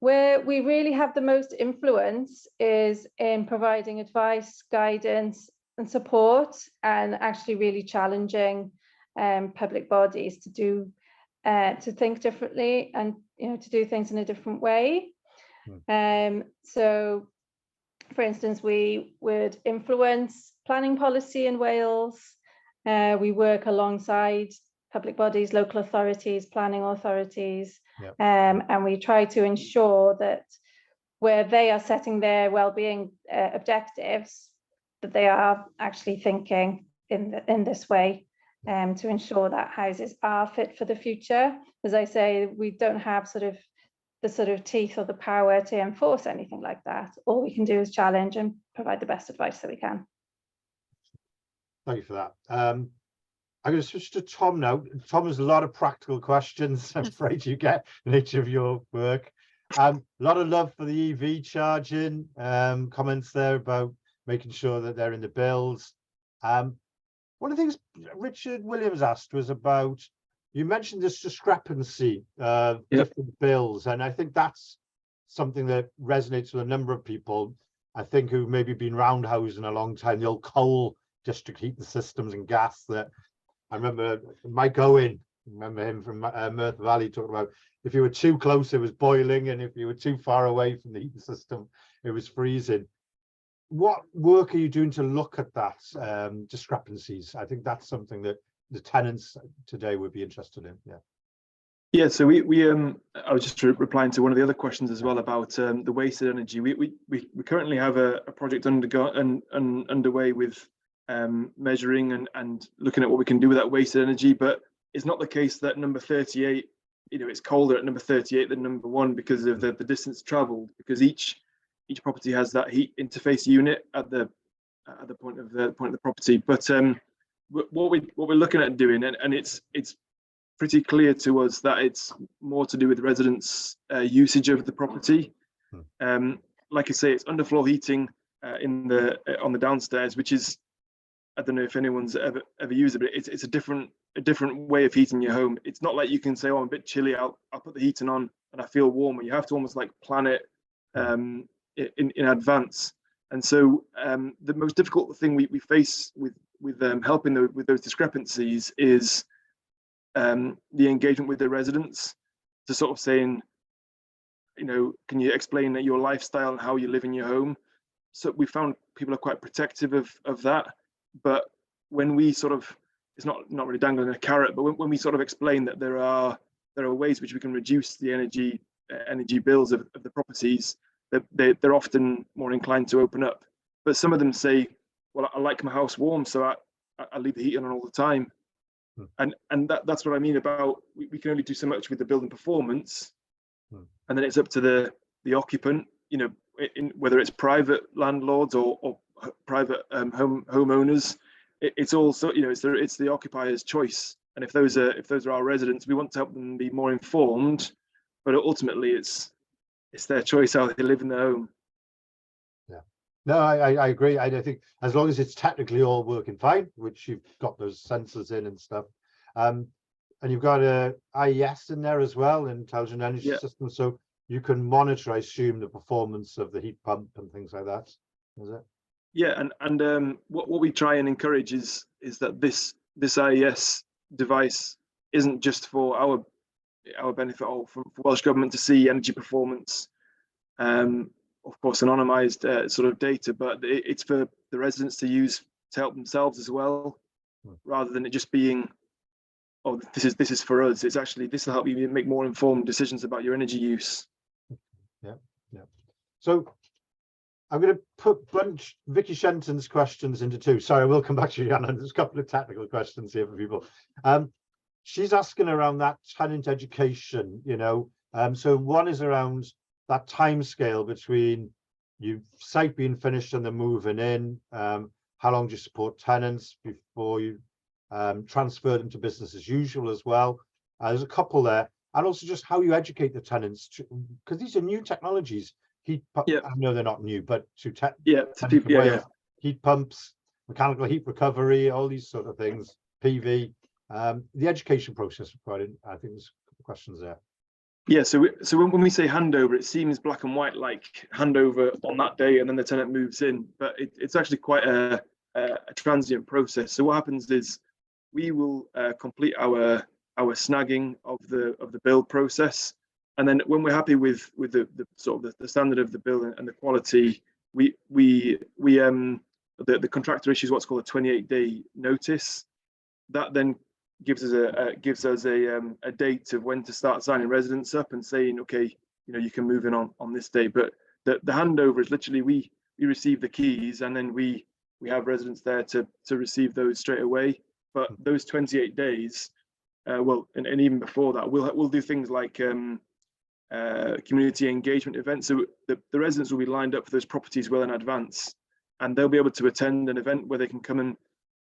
A: Where we really have the most influence is in providing advice, guidance, and support, and actually really challenging public bodies to think differently, and, you know, to do things in a different way. So, for instance, we would influence planning policy in Wales. We work alongside public bodies, local authorities, planning authorities, and we try to ensure that where they are setting their wellbeing objectives, that they are actually thinking in this way, to ensure that houses are fit for the future. As I say, we don't have the teeth or the power to enforce anything like that. All we can do is challenge and provide the best advice that we can.
C: Thank you for that. I'm going to switch to Tom now. Tom has a lot of practical questions. I'm afraid you get in each of your work. A lot of love for the EV charging, comments there about making sure that they're in the bills. One of the things Richard Williams asked was about, you mentioned this discrepancy of different bills, and I think that's something that resonates with a number of people, I think, who've maybe been roundhousing a long time, the old coal district heating systems and gas. That I remember Mike Owen, remember him from Merthyr Valley, talking about if you were too close, it was boiling, and if you were too far away from the heating system, it was freezing. What work are you doing to look at that discrepancies? I think that's something that the tenants today would be interested in.
D: Yeah, so we I was just replying to one of the other questions as well about the wasted energy. We currently have a project underway with measuring and looking at what we can do with that wasted energy, but it's not the case that number 38, you know, it's colder at number 38 than number 1 because of the distance traveled, because each property has that heat interface unit at the point of the property. But what we're looking at doing, and it's pretty clear to us that it's more to do with residents' usage of the property. Like I say, it's underfloor heating on the downstairs, which is, I don't know if anyone's ever used it, but it's a different way of heating your home. It's not like you can say, oh, I'm a bit chilly, I'll put the heating on and I feel warmer. You have to almost like plan it in advance. And so the most difficult thing we face with helping with those discrepancies is the engagement with the residents, to sort of saying, can you explain your lifestyle and how you live in your home? So we found people are quite protective of that. But when we sort of, it's not really dangling a carrot, but when we sort of explain that there are ways which we can reduce the energy bills of the properties, they're often more inclined to open up. But some of them say, well, I like my house warm, so I leave the heating on all the time. And that's what I mean about we can only do so much with the building performance, and then it's up to the occupant, whether it's private landlords or private homeowners. It's also it's the occupier's choice, and if those are our residents, we want to help them be more informed, but ultimately it's their choice how they live in their home.
C: Yeah, no, I agree. I think as long as it's technically all working fine, which you've got those sensors in and stuff, and you've got a IES in there as well, intelligent energy system, so you can monitor, I assume, the performance of the heat pump and things like that. Is it?
D: Yeah, and what we try and encourage is that this IES device isn't just for our benefit or for Welsh Government to see energy performance, of course anonymized sort of data, but it's for the residents to use to help themselves as well, rather than it just being, oh, this is for us. It's actually, this will help you make more informed decisions about your energy use.
C: Yeah. So I'm going to bunch Vicky Shenton's questions into two. Sorry, I will come back to you, Rhiannon. There's a couple of technical questions here for people. She's asking around that tenant education, so one is around that time scale between you site being finished and the moving in. How long do you support tenants before you transfer them to business as usual as well? There's a couple there, and also just how you educate the tenants, because these are new technologies. Heat pump, I know they're not new, but heat pumps, mechanical heat recovery, all these sort of things, PV, the education process required. I think there's a couple of questions there.
D: Yeah, so when we say handover, it seems black and white, like handover on that day and then the tenant moves in, but it's actually quite a transient process. So what happens is we will complete our snagging of the build process, and then when we're happy with the sort of the standard of the build and the quality, the contractor issues what's called a 28-day notice. That then gives us a date of when to start signing residents up and saying, okay, you can move in on this day. But the handover is literally we receive the keys and then we have residents there to receive those straight away. But those 28 days, and even before that, we'll do things like community engagement events. So the residents will be lined up for those properties well in advance, and they'll be able to attend an event where they can come and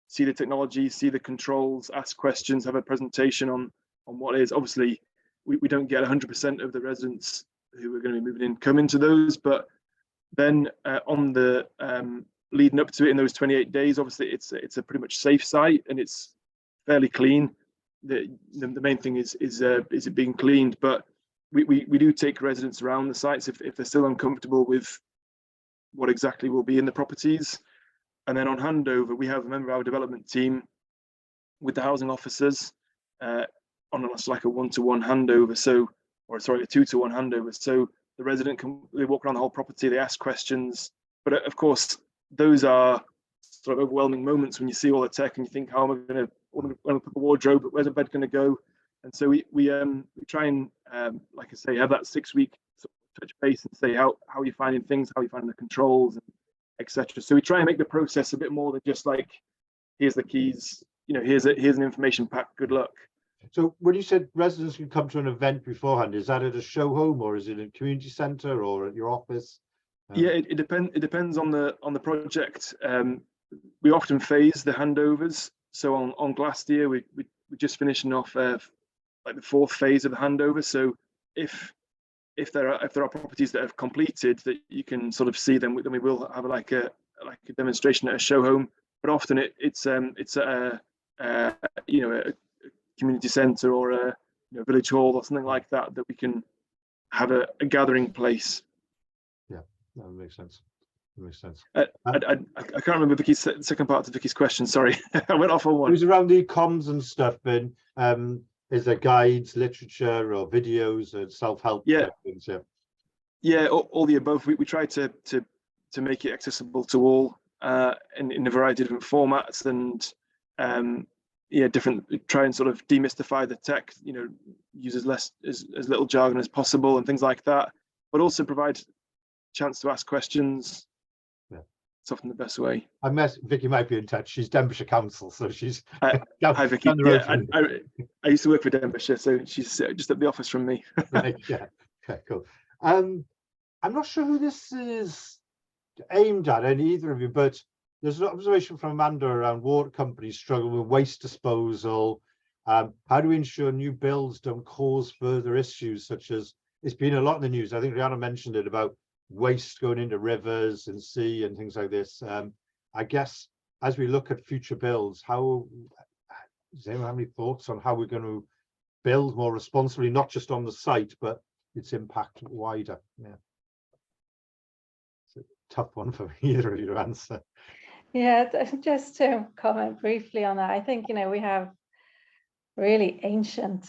D: see the technology, see the controls, ask questions, have a presentation on what is. Obviously, we don't get 100% of the residents who are going to be moving in come into those, but then on the leading up to it in those 28 days, obviously it's a pretty much safe site and it's fairly clean. The main thing is it being cleaned, but we do take residents around the sites if they're still uncomfortable with what exactly will be in the properties. And then on handover, we have a member of our development team with the housing officers on like a 1-to-1 handover. A 2-to-1 handover. So the resident they walk around the whole property, they ask questions. But of course, those are sort of overwhelming moments when you see all the tech and you think, how am I going to put the wardrobe? Where's the bed going to go? And so we try and, like I say, have that 6-week sort of touch base and say, how are you finding things? How are you finding the controls, etc. So we try and make the process a bit more than just like, here's the keys, here's an information pack, good luck.
C: So when you said residents can come to an event beforehand, is that at a show home or is it a community centre or at your office?
D: Yeah, it depends on the project. We often phase the handovers. So on Glassdeer, we're just finishing off like the 4th phase of the handover. So if there are properties that have completed that you can sort of see them, then we will have like a demonstration at a show home. But often it's at a community centre or a village hall or something like that we can have a gathering place.
C: Yeah, that makes sense.
D: I can't remember Vicky's second part to Vicky's question. Sorry, I went off on one.
C: It was around the comms and stuff. And is there guides, literature, or videos, and self-help?
D: Yeah.
C: Things? Yeah.
D: Yeah, all the above. We try to make it accessible to all in a variety of different formats, and yeah, try and sort of demystify the tech. You know, use as little jargon as possible and things like that, but also provide chance to ask questions.
C: Yeah.
D: It's often the best way.
C: Vicky might be in touch. She's Denbighshire Council, so she's
D: hi Vicky. Yeah, I used to work for Denbighshire, so she's just at the office from me.
C: Right, yeah. Okay, cool. I'm not sure who this is aimed at, any either of you, but there's an observation from Amanda around water companies struggling with waste disposal. How do we ensure new builds don't cause further issues, such as, it's been a lot in the news. I think Rhiannon mentioned it about waste going into rivers and sea and things like this. I guess as we look at future builds, does anyone have any thoughts on how we're going to build more responsibly, not just on the site, but its impact wider? Yeah, it's a tough one for either of you to answer.
A: Yeah, just to comment briefly on that, I think, you know, we have really ancient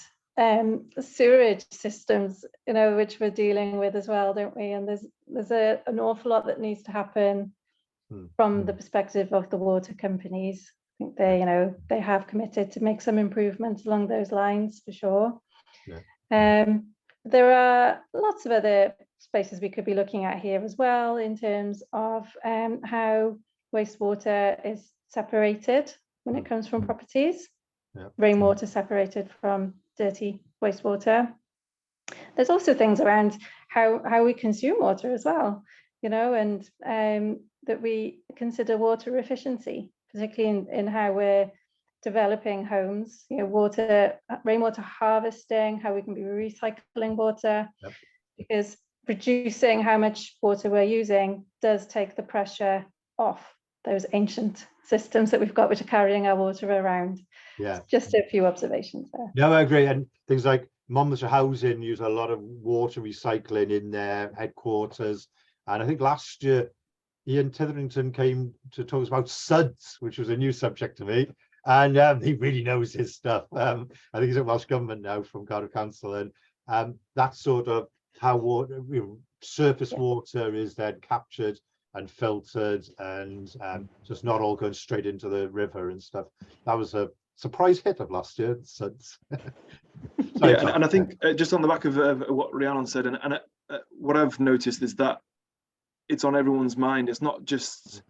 A: sewerage systems, you know, which we're dealing with as well, don't we? And there's an awful lot that needs to happen from the perspective of the water companies. I think they, you know, they have committed to make some improvements along those lines for sure. Yeah. There are lots of other spaces we could be looking at here as well, in terms of how wastewater is separated when it comes from properties. Yeah. Rainwater separated from dirty wastewater. There's also things around how we consume water as well, you know, and that we consider water efficiency, particularly in how we're developing homes, you know, rainwater harvesting, how we can be recycling water. Yep. Because reducing how much water we're using does take the pressure off those ancient systems that we've got, which are carrying our water around. Yeah, just a few observations there.
C: No, I agree. And things like Monmouthshire Housing use a lot of water recycling in their headquarters. And I think last year, Ian Titherington came to talk about suds, which was a new subject to me. And he really knows his stuff. I think he's at Welsh Government now from Cardiff Council. And that's sort of how water, surface water is then captured and filtered, and just not all going straight into the river and stuff. That was a surprise hit of last year. Suds.
D: Yeah, and I think just on the back of what Rhiannon said, and what I've noticed is that it's on everyone's mind. It's not just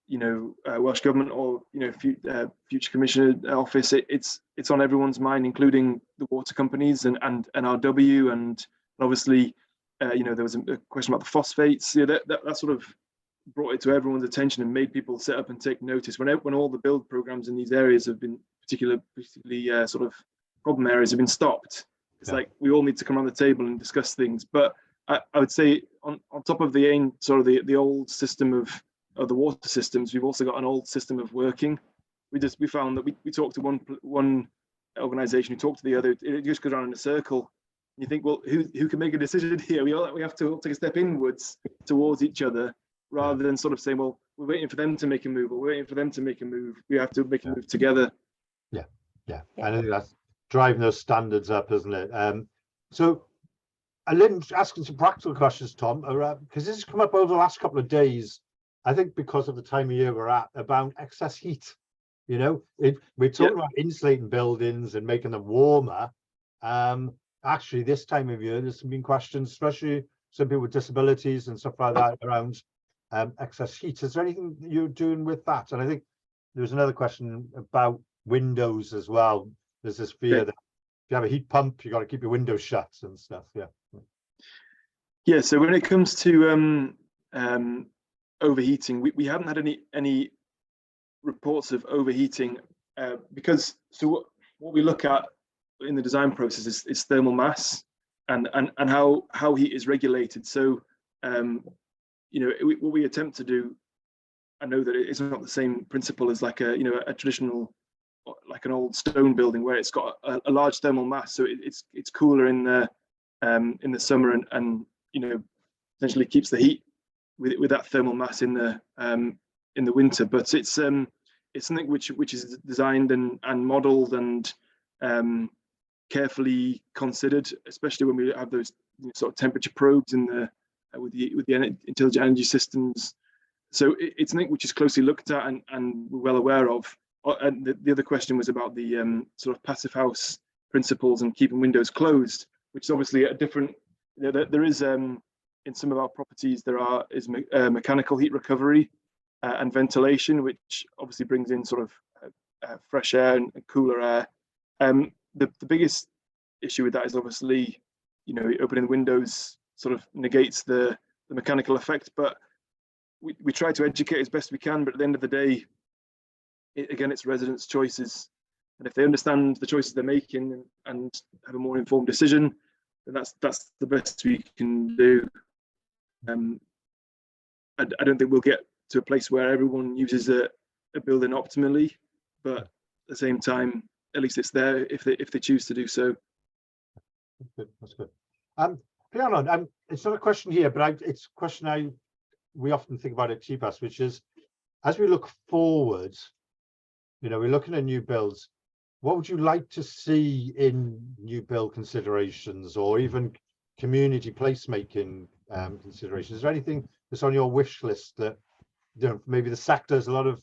D: you know, Welsh Government or, you know, Future Commissioner Office. It's on everyone's mind, including the water companies and NRW, and obviously, you know, there was a question about the phosphates. Yeah, that sort of brought it to everyone's attention and made people sit up and take notice. When all the build programs in these areas have been particularly sort of problem areas have been stopped, it's like we all need to come around the table and discuss things. But I would say on top of the old system of the water systems, we've also got an old system of working. We found that we talked to one organization, who talked to the other. It just goes around in a circle. And you think, well, who can make a decision here? We have to take a step inwards towards each other, rather than sort of saying, well, we're waiting for them to make a move, or we're waiting for them to make a move. We have to make a move together.
C: Yeah. I think that's driving those standards up, isn't it? So Lynn, asking some practical questions, Tom, because this has come up over the last couple of days, I think because of the time of year we're at, about excess heat. You know, we're talking about insulating buildings and making them warmer. Actually, this time of year, there's been questions, especially some people with disabilities and stuff like that, around excess heat. Is there anything that you're doing with that? And I think there was another question about windows as well. There's this fear that if you have a heat pump, you got to keep your windows shut and stuff.
D: Yeah. So when it comes to overheating, we haven't had any reports of overheating, because what we look at in the design process is thermal mass and how heat is regulated. So you know, what we attempt to do, I know that it's not the same principle as like a traditional, like an old stone building where it's got a large thermal mass, so it's cooler in the summer and you know, essentially keeps the heat with that thermal mass in the winter. But it's something which is designed and modeled and carefully considered, especially when we have those sort of temperature probes in the with the intelligent energy systems. So it's something which is closely looked at and we're well aware of. And the other question was about the sort of passive house principles and keeping windows closed, which is obviously a different. There is in some of our properties is mechanical heat recovery and ventilation, which obviously brings in sort of fresh air and cooler air. The biggest issue with that is obviously, opening the windows sort of negates the mechanical effect, but we try to educate as best we can, but at the end of the day, again, it's residents' choices. And if they understand the choices they're making and have a more informed decision, then that's the best we can do. I don't think we'll get to a place where everyone uses a building optimally, but at the same time, at least it's there if they choose to do so.
C: That's good. Rhiannon, it's not a question here, but it's a question we often think about at TPAS, which is, as we look forward, we're looking at new builds. What would you like to see in new build considerations, or even community placemaking considerations? Is there anything that's on your wish list that, maybe the sector? There's a lot of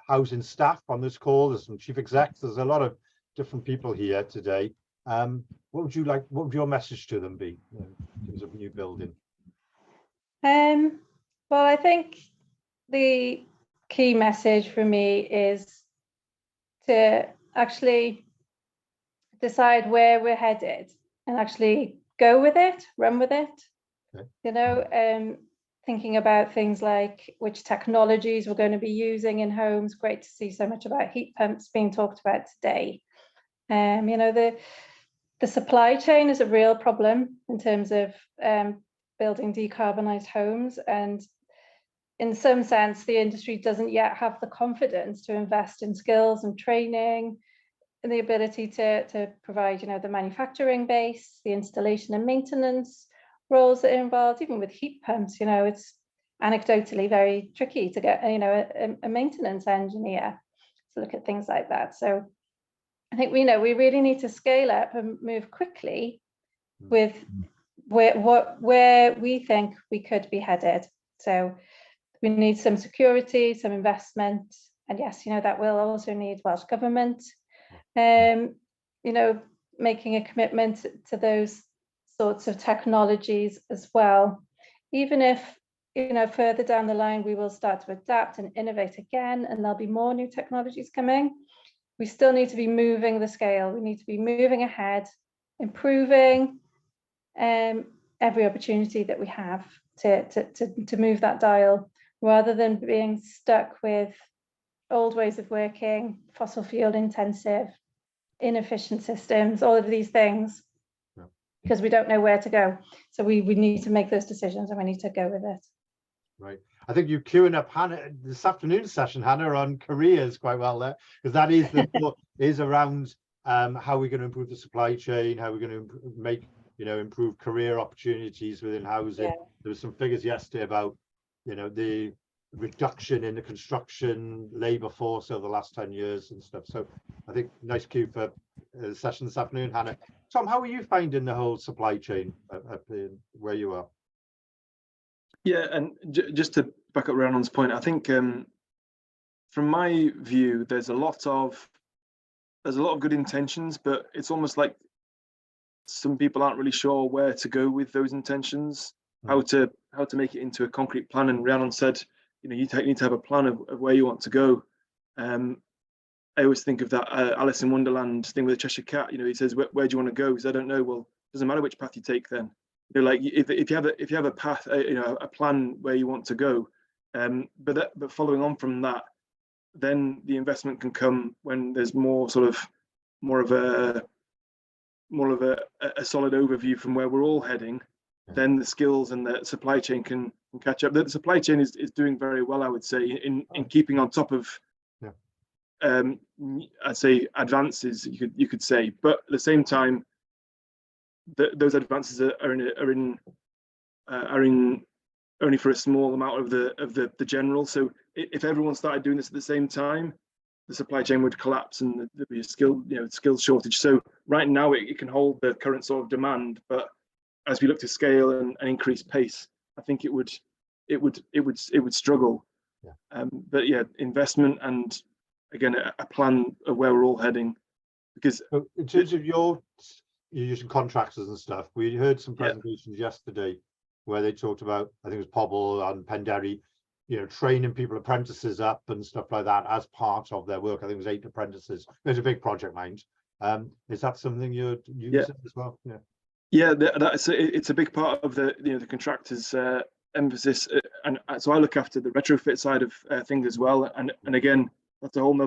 C: housing staff on this call. There's some chief execs. There's a lot of different people here today. What would your message to them be in terms of new building?
A: Well, I think the key message for me is to actually decide where we're headed and actually go with it, run with it. Okay. Thinking about things like which technologies we're going to be using in homes. Great to see so much about heat pumps being talked about today. The supply chain is a real problem in terms of building decarbonised homes, and in some sense the industry doesn't yet have the confidence to invest in skills and training and the ability to provide the manufacturing base, the installation and maintenance roles that are involved. Even with heat pumps, it's anecdotally very tricky to get a maintenance engineer to look at things like that. So I think we really need to scale up and move quickly with where we think we could be headed. So we need some security, some investment, and yes, that will also need Welsh Government, making a commitment to those sorts of technologies as well. Even if further down the line we will start to adapt and innovate again, and there'll be more new technologies coming, we still need to be moving the scale. We need to be moving ahead, improving every opportunity that we have to move that dial, rather than being stuck with old ways of working, fossil fuel intensive, inefficient systems, all of these things, because we don't know where to go. So we need to make those decisions, and we need to go with it.
C: Right. I think you're queuing up Hannah this afternoon session, Hannah, on careers quite well there, because that is is around how we're going to improve the supply chain, how we're going to make improve career opportunities within housing. Yeah. There were some figures yesterday about the reduction in the construction labor force over the last 10 years and stuff. So I think nice cue for the session this afternoon, Hannah. Tom, how are you finding the whole supply chain up in where you are?
D: Yeah, and just to back up Rhiannon's point, I think from my view, there's a lot of good intentions, but it's almost like some people aren't really sure where to go with those intentions, how to make it into a concrete plan. And Rhiannon said, you need to have a plan of where you want to go. I always think of that Alice in Wonderland thing with the Cheshire Cat. He says, where do you want to go? He says, I don't know. Well, it doesn't matter which path you take then. Like if you have a path, a plan where you want to go, but following on from that, then the investment can come when there's more of a solid overview from where we're all heading. Then the skills and the supply chain can catch up. The supply chain is doing very well, I would say, in keeping on top of I'd say advances, you could say, but at the same time, those advances are in only for a small amount of the general. So if everyone started doing this at the same time, the supply chain would collapse and there'd be a skills shortage. So right now it can hold the current sort of demand, but as we look to scale and increase pace, I think it would struggle.
C: Yeah.
D: But yeah, investment and again a plan of where we're all heading. Because
C: so in terms of you're using contractors and stuff, we heard some presentations yesterday where they talked about, I think it was Pobble and Penderry, training people, apprentices up and stuff like that as part of their work. I think it was 8 apprentices. It's a big project, mind. Is that something you're using as well?
D: Yeah, it's a big part of the the contractors' emphasis, and so I look after the retrofit side of things as well. And again, that's a whole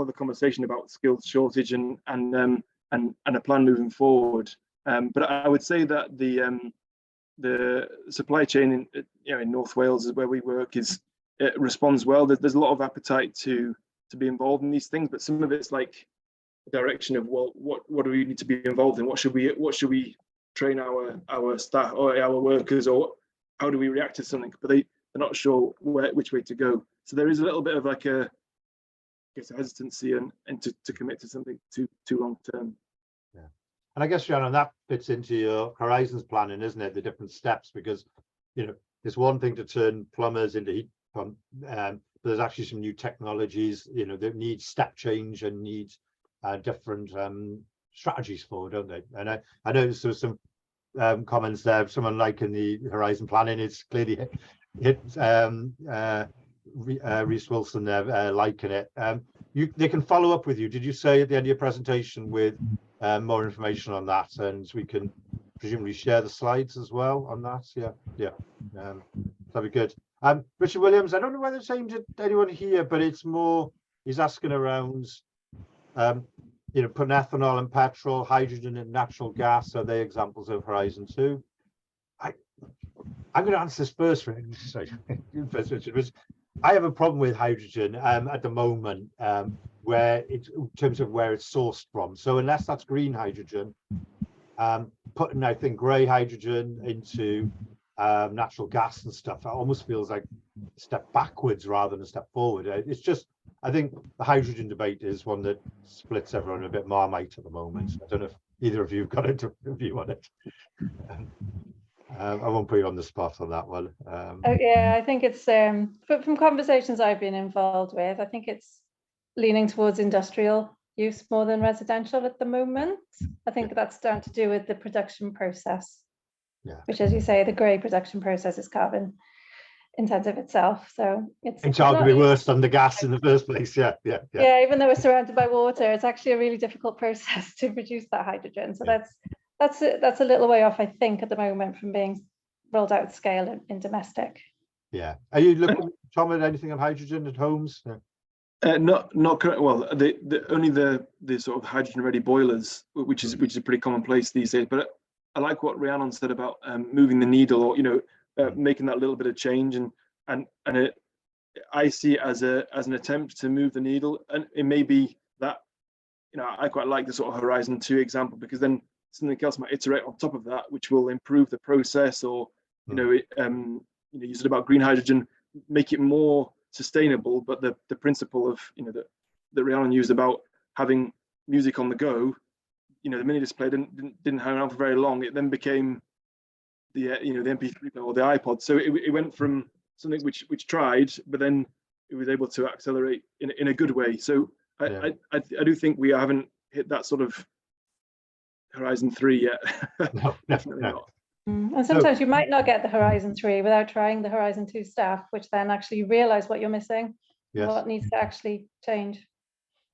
D: other conversation about skills shortage and a plan moving forward. But I would say that the supply chain in North Wales is where we work it responds well. There's a lot of appetite to be involved in these things, but some of it's like the direction of, well, what do we need to be involved in? What should we train our staff or our workers, or how do we react to something? But they're not sure which way to go. So there is a little bit of like a hesitancy and to commit to something too long term.
C: Yeah. And I guess, Rhiannon, that fits into your horizons planning, isn't it? The different steps, because it's one thing to turn plumbers into heat pump, but there's actually some new technologies that need step change and need different strategies for, don't they? And I noticed there was some comments there, someone liking the horizon planning. It's clearly hit Reese Wilson there liking it. They can follow up with you. Did you say at the end of your presentation with more information on that, and we can presumably share the slides as well on that? That'd be good. Richard Williams, I don't know whether it's aimed at anyone here, but it's more, he's asking around putting ethanol and petrol, hydrogen and natural gas. Are they examples of Horizon 2? I'm going to answer this first, Richard. I have a problem with hydrogen at the moment, where it's in terms of where it's sourced from. So unless that's green hydrogen, putting, I think, grey hydrogen into natural gas and stuff, that almost feels like a step backwards rather than a step forward. It's just, I think the hydrogen debate is one that splits everyone a bit Marmite at the moment. I don't know if either of you have got a view on it. I won't put you on the spot on that one.
A: I think it's from conversations I've been involved with, I think it's leaning towards industrial use more than residential at the moment. I think that's down to do with the production process, which, as you say, the grey production process is carbon intensive itself, so it's
C: arguably worse than the gas in the first place. Yeah,
A: even though we're surrounded by water, it's actually a really difficult process to produce that hydrogen. So that's a little way off, I think, at the moment from being rolled out at scale in domestic.
C: Yeah. Are you looking, Tom, at anything on hydrogen at homes?
D: Not correct. Well, only the sort of hydrogen ready boilers, which is pretty commonplace these days. But I like what Rhiannon said about moving the needle, or making that little bit of change, and I see it as an attempt to move the needle. And it may be that I quite like the sort of Horizon 2 example, because then something else might iterate on top of that, which will improve the process, or you said about green hydrogen, make it more sustainable. But the principle of that Rhiannon used about having music on the go, the mini display didn't hang around for very long. It then became the the MP3 or the iPod. So it went from something which tried, but then it was able to accelerate in a good way. So I do think we haven't hit that sort of Horizon 3 yet.
C: No,
D: definitely not.
A: And sometimes you might not get the Horizon 3 without trying the Horizon 2 stuff, which then actually realize what you're missing, what needs to actually change.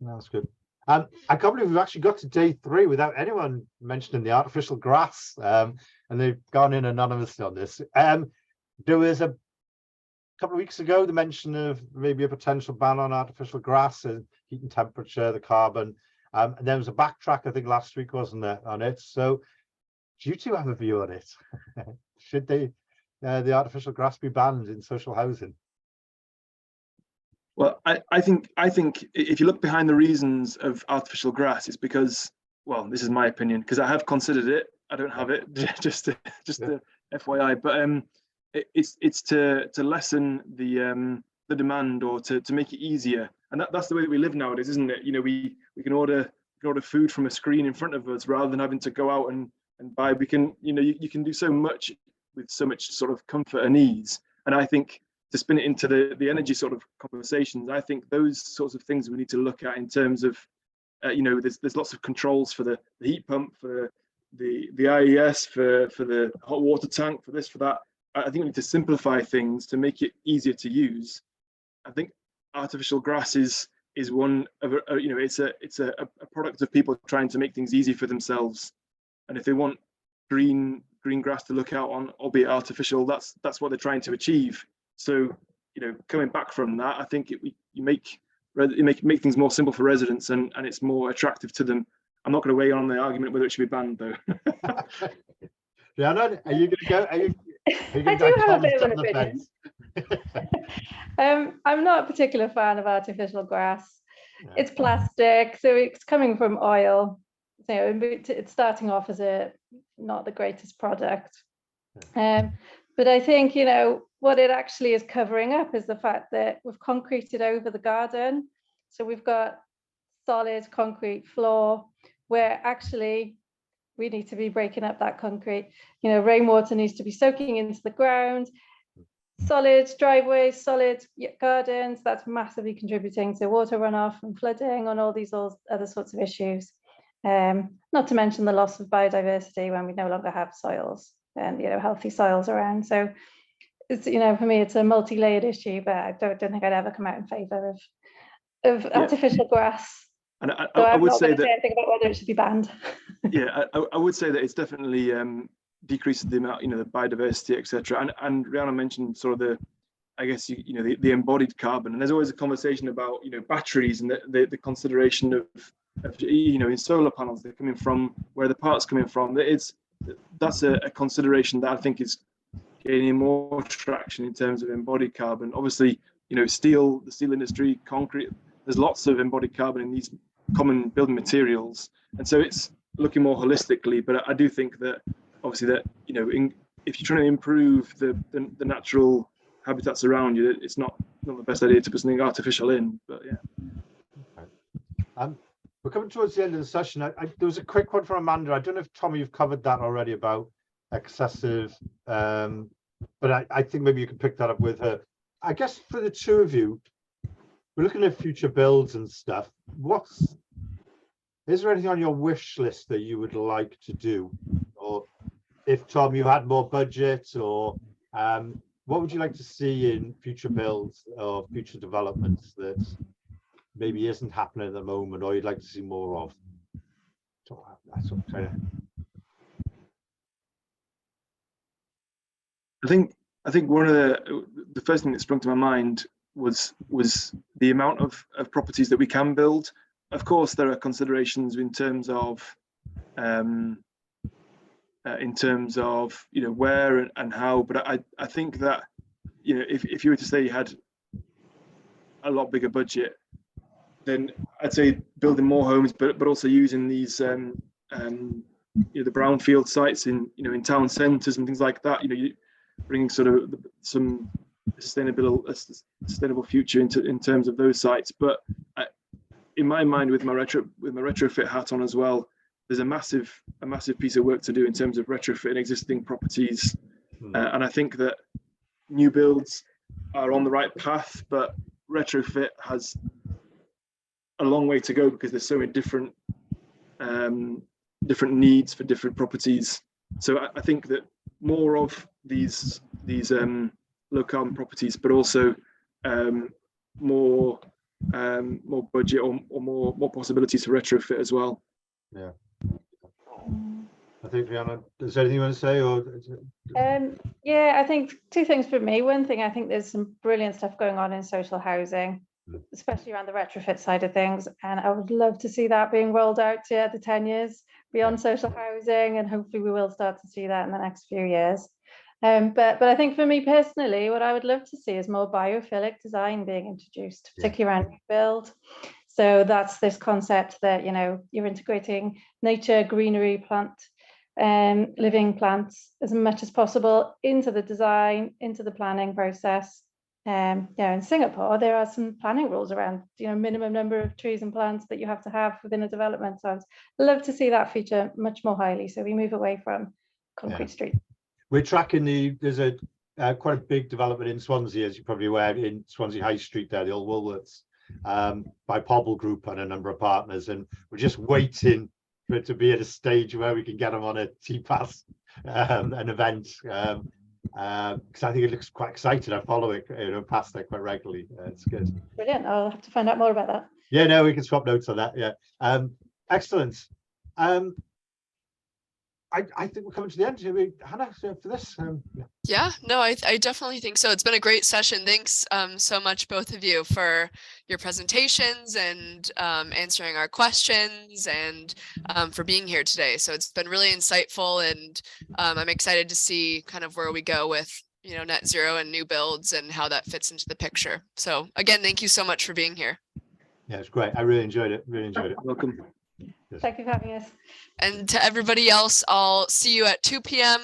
C: That's good. I can't believe we've actually got to day 3 without anyone mentioning the artificial grass, and they've gone in anonymously on this. There was a couple of weeks ago the mention of maybe a potential ban on artificial grass and heat and temperature, the carbon. And there was a backtrack, I think, last week, wasn't there, on it? So do you two have a view on it? Should the artificial grass be banned in social housing?
D: Well, I think if you look behind the reasons of artificial grass, it's because, well, this is my opinion, because I have considered it. I don't have it, just to FYI, but it's to lessen the demand, or to make it easier And that's the way that we live nowadays, isn't it? You know, we can order food from a screen in front of us rather than having to go out and buy. We can, you know, you can do so much with so much sort of comfort and ease. And I think to spin it into the energy sort of conversations, I think those sorts of things we need to look at in terms of, you know, there's lots of controls for the heat pump, for the IES, for the hot water tank, for this, for that. I think we need to simplify things to make it easier to use. I think artificial grass is one of you know, it's a product of people trying to make things easy for themselves, and if they want green grass to look out on, albeit artificial, that's what they're trying to achieve. So, you know, coming back from that, I think you make things more simple for residents, and it's more attractive to them. I'm not going to weigh on the argument whether it should be banned, though.
C: Rhiannon, are you going to go?
A: I do have a bit of an opinion. I'm not a particular fan of artificial grass.
C: Yeah.
A: It's plastic, so it's coming from oil. So it's starting off as not the greatest product. But I think, you know, what it actually is covering up is the fact that we've concreted over the garden. So we've got solid concrete floor where actually we need to be breaking up that concrete. You know, rainwater needs to be soaking into the ground. Solid driveways, solid gardens, that's massively contributing to water runoff and flooding and all these other sorts of issues. Not to mention the loss of biodiversity when we no longer have soils and, you know, healthy soils around. So it's, you know, for me, it's a multi-layered issue, but I don't think I'd ever come out in favour of artificial grass.
D: And I would say that,
A: say anything about whether it should be banned.
D: Yeah, I would say that it's definitely decreases the amount, you know, the biodiversity, etc. And Rhiannon mentioned sort of the embodied carbon, and there's always a conversation about, you know, batteries and the consideration of you know, in solar panels, they're coming from, where the parts coming from. That's a consideration that I think is gaining more traction in terms of embodied carbon. Obviously, you know, the steel industry, concrete, there's lots of embodied carbon in these common building materials, and so it's looking more holistically. But I do think that obviously that, you know, if you're trying to improve the natural habitats around you, it's not the best idea to put something artificial in. But yeah.
C: Okay. We're coming towards the end of the session. There was a quick one from Amanda. I don't know if, Tommy, you've covered that already about excessive, but I think maybe you can pick that up with her. I guess for the two of you, we're looking at future builds and stuff. Is there anything on your wish list that you would like to do? Or if, Tom, you had more budget, or what would you like to see in future builds or future developments that maybe isn't happening at the moment, or you'd like to see more of? That's what I'm trying to...
D: I think one of the first thing that sprung to my mind was the amount of properties that we can build. Of course, there are considerations in terms of you know, where and how, but I think that, you know, if you were to say you had a lot bigger budget, then I'd say building more homes, but also using these you know, the brownfield sites in, you know, in town centres and things like that. You know, you bringing sort of some sustainable future in terms of those sites. But in my mind, with my retrofit hat on as well, there's a massive piece of work to do in terms of retrofitting existing properties, and I think that new builds are on the right path, but retrofit has a long way to go because there's so many different needs for different properties. So I think that more of these low carbon properties, but also more budget or more possibilities to retrofit as well.
C: Yeah. I think, Rhiannon, is there anything you want to say? Or
A: yeah, I think two things for me. One thing, I think there's some brilliant stuff going on in social housing, especially around the retrofit side of things, and I would love to see that being rolled out to the 10 years beyond social housing, and hopefully we will start to see that in the next few years. But I think for me personally, what I would love to see is more biophilic design being introduced, particularly around build. So that's this concept that, you know, you're integrating nature, greenery, living plants as much as possible into the design, into the planning process. in Singapore, there are some planning rules around, minimum number of trees and plants that you have to have within a development. So I'd love to see that feature much more highly. So we move away from concrete streets.
C: We're tracking there's a quite a big development in Swansea, as you're probably aware, in Swansea High Street there, the old Woolworths, by Pobble Group and a number of partners. And we're just waiting for it to be at a stage where we can get them on a TPAS, an event. Because I think it looks quite exciting. I follow it, past there quite regularly. It's good.
A: Brilliant. I'll have to find out more about that.
C: Yeah, no, we can swap notes on that. Yeah. Excellent. I think we're coming to the end. Hannah, for this.
B: Yeah, no, I definitely think so. It's been a great session. Thanks so much, both of you, for your presentations and answering our questions and for being here today. So it's been really insightful, and I'm excited to see kind of where we go with, net zero and new builds and how that fits into the picture. So again, thank you so much for being here.
C: Yeah, it's great. I really enjoyed it. Really enjoyed it.
D: Welcome.
A: Thank you for having us.
B: And to everybody else, I'll see you at 2 p.m.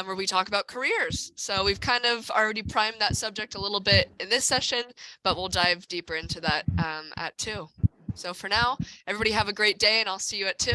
B: Where we talk about careers. So we've kind of already primed that subject a little bit in this session, but we'll dive deeper into that at 2. So for now, everybody have a great day, and I'll see you at 2.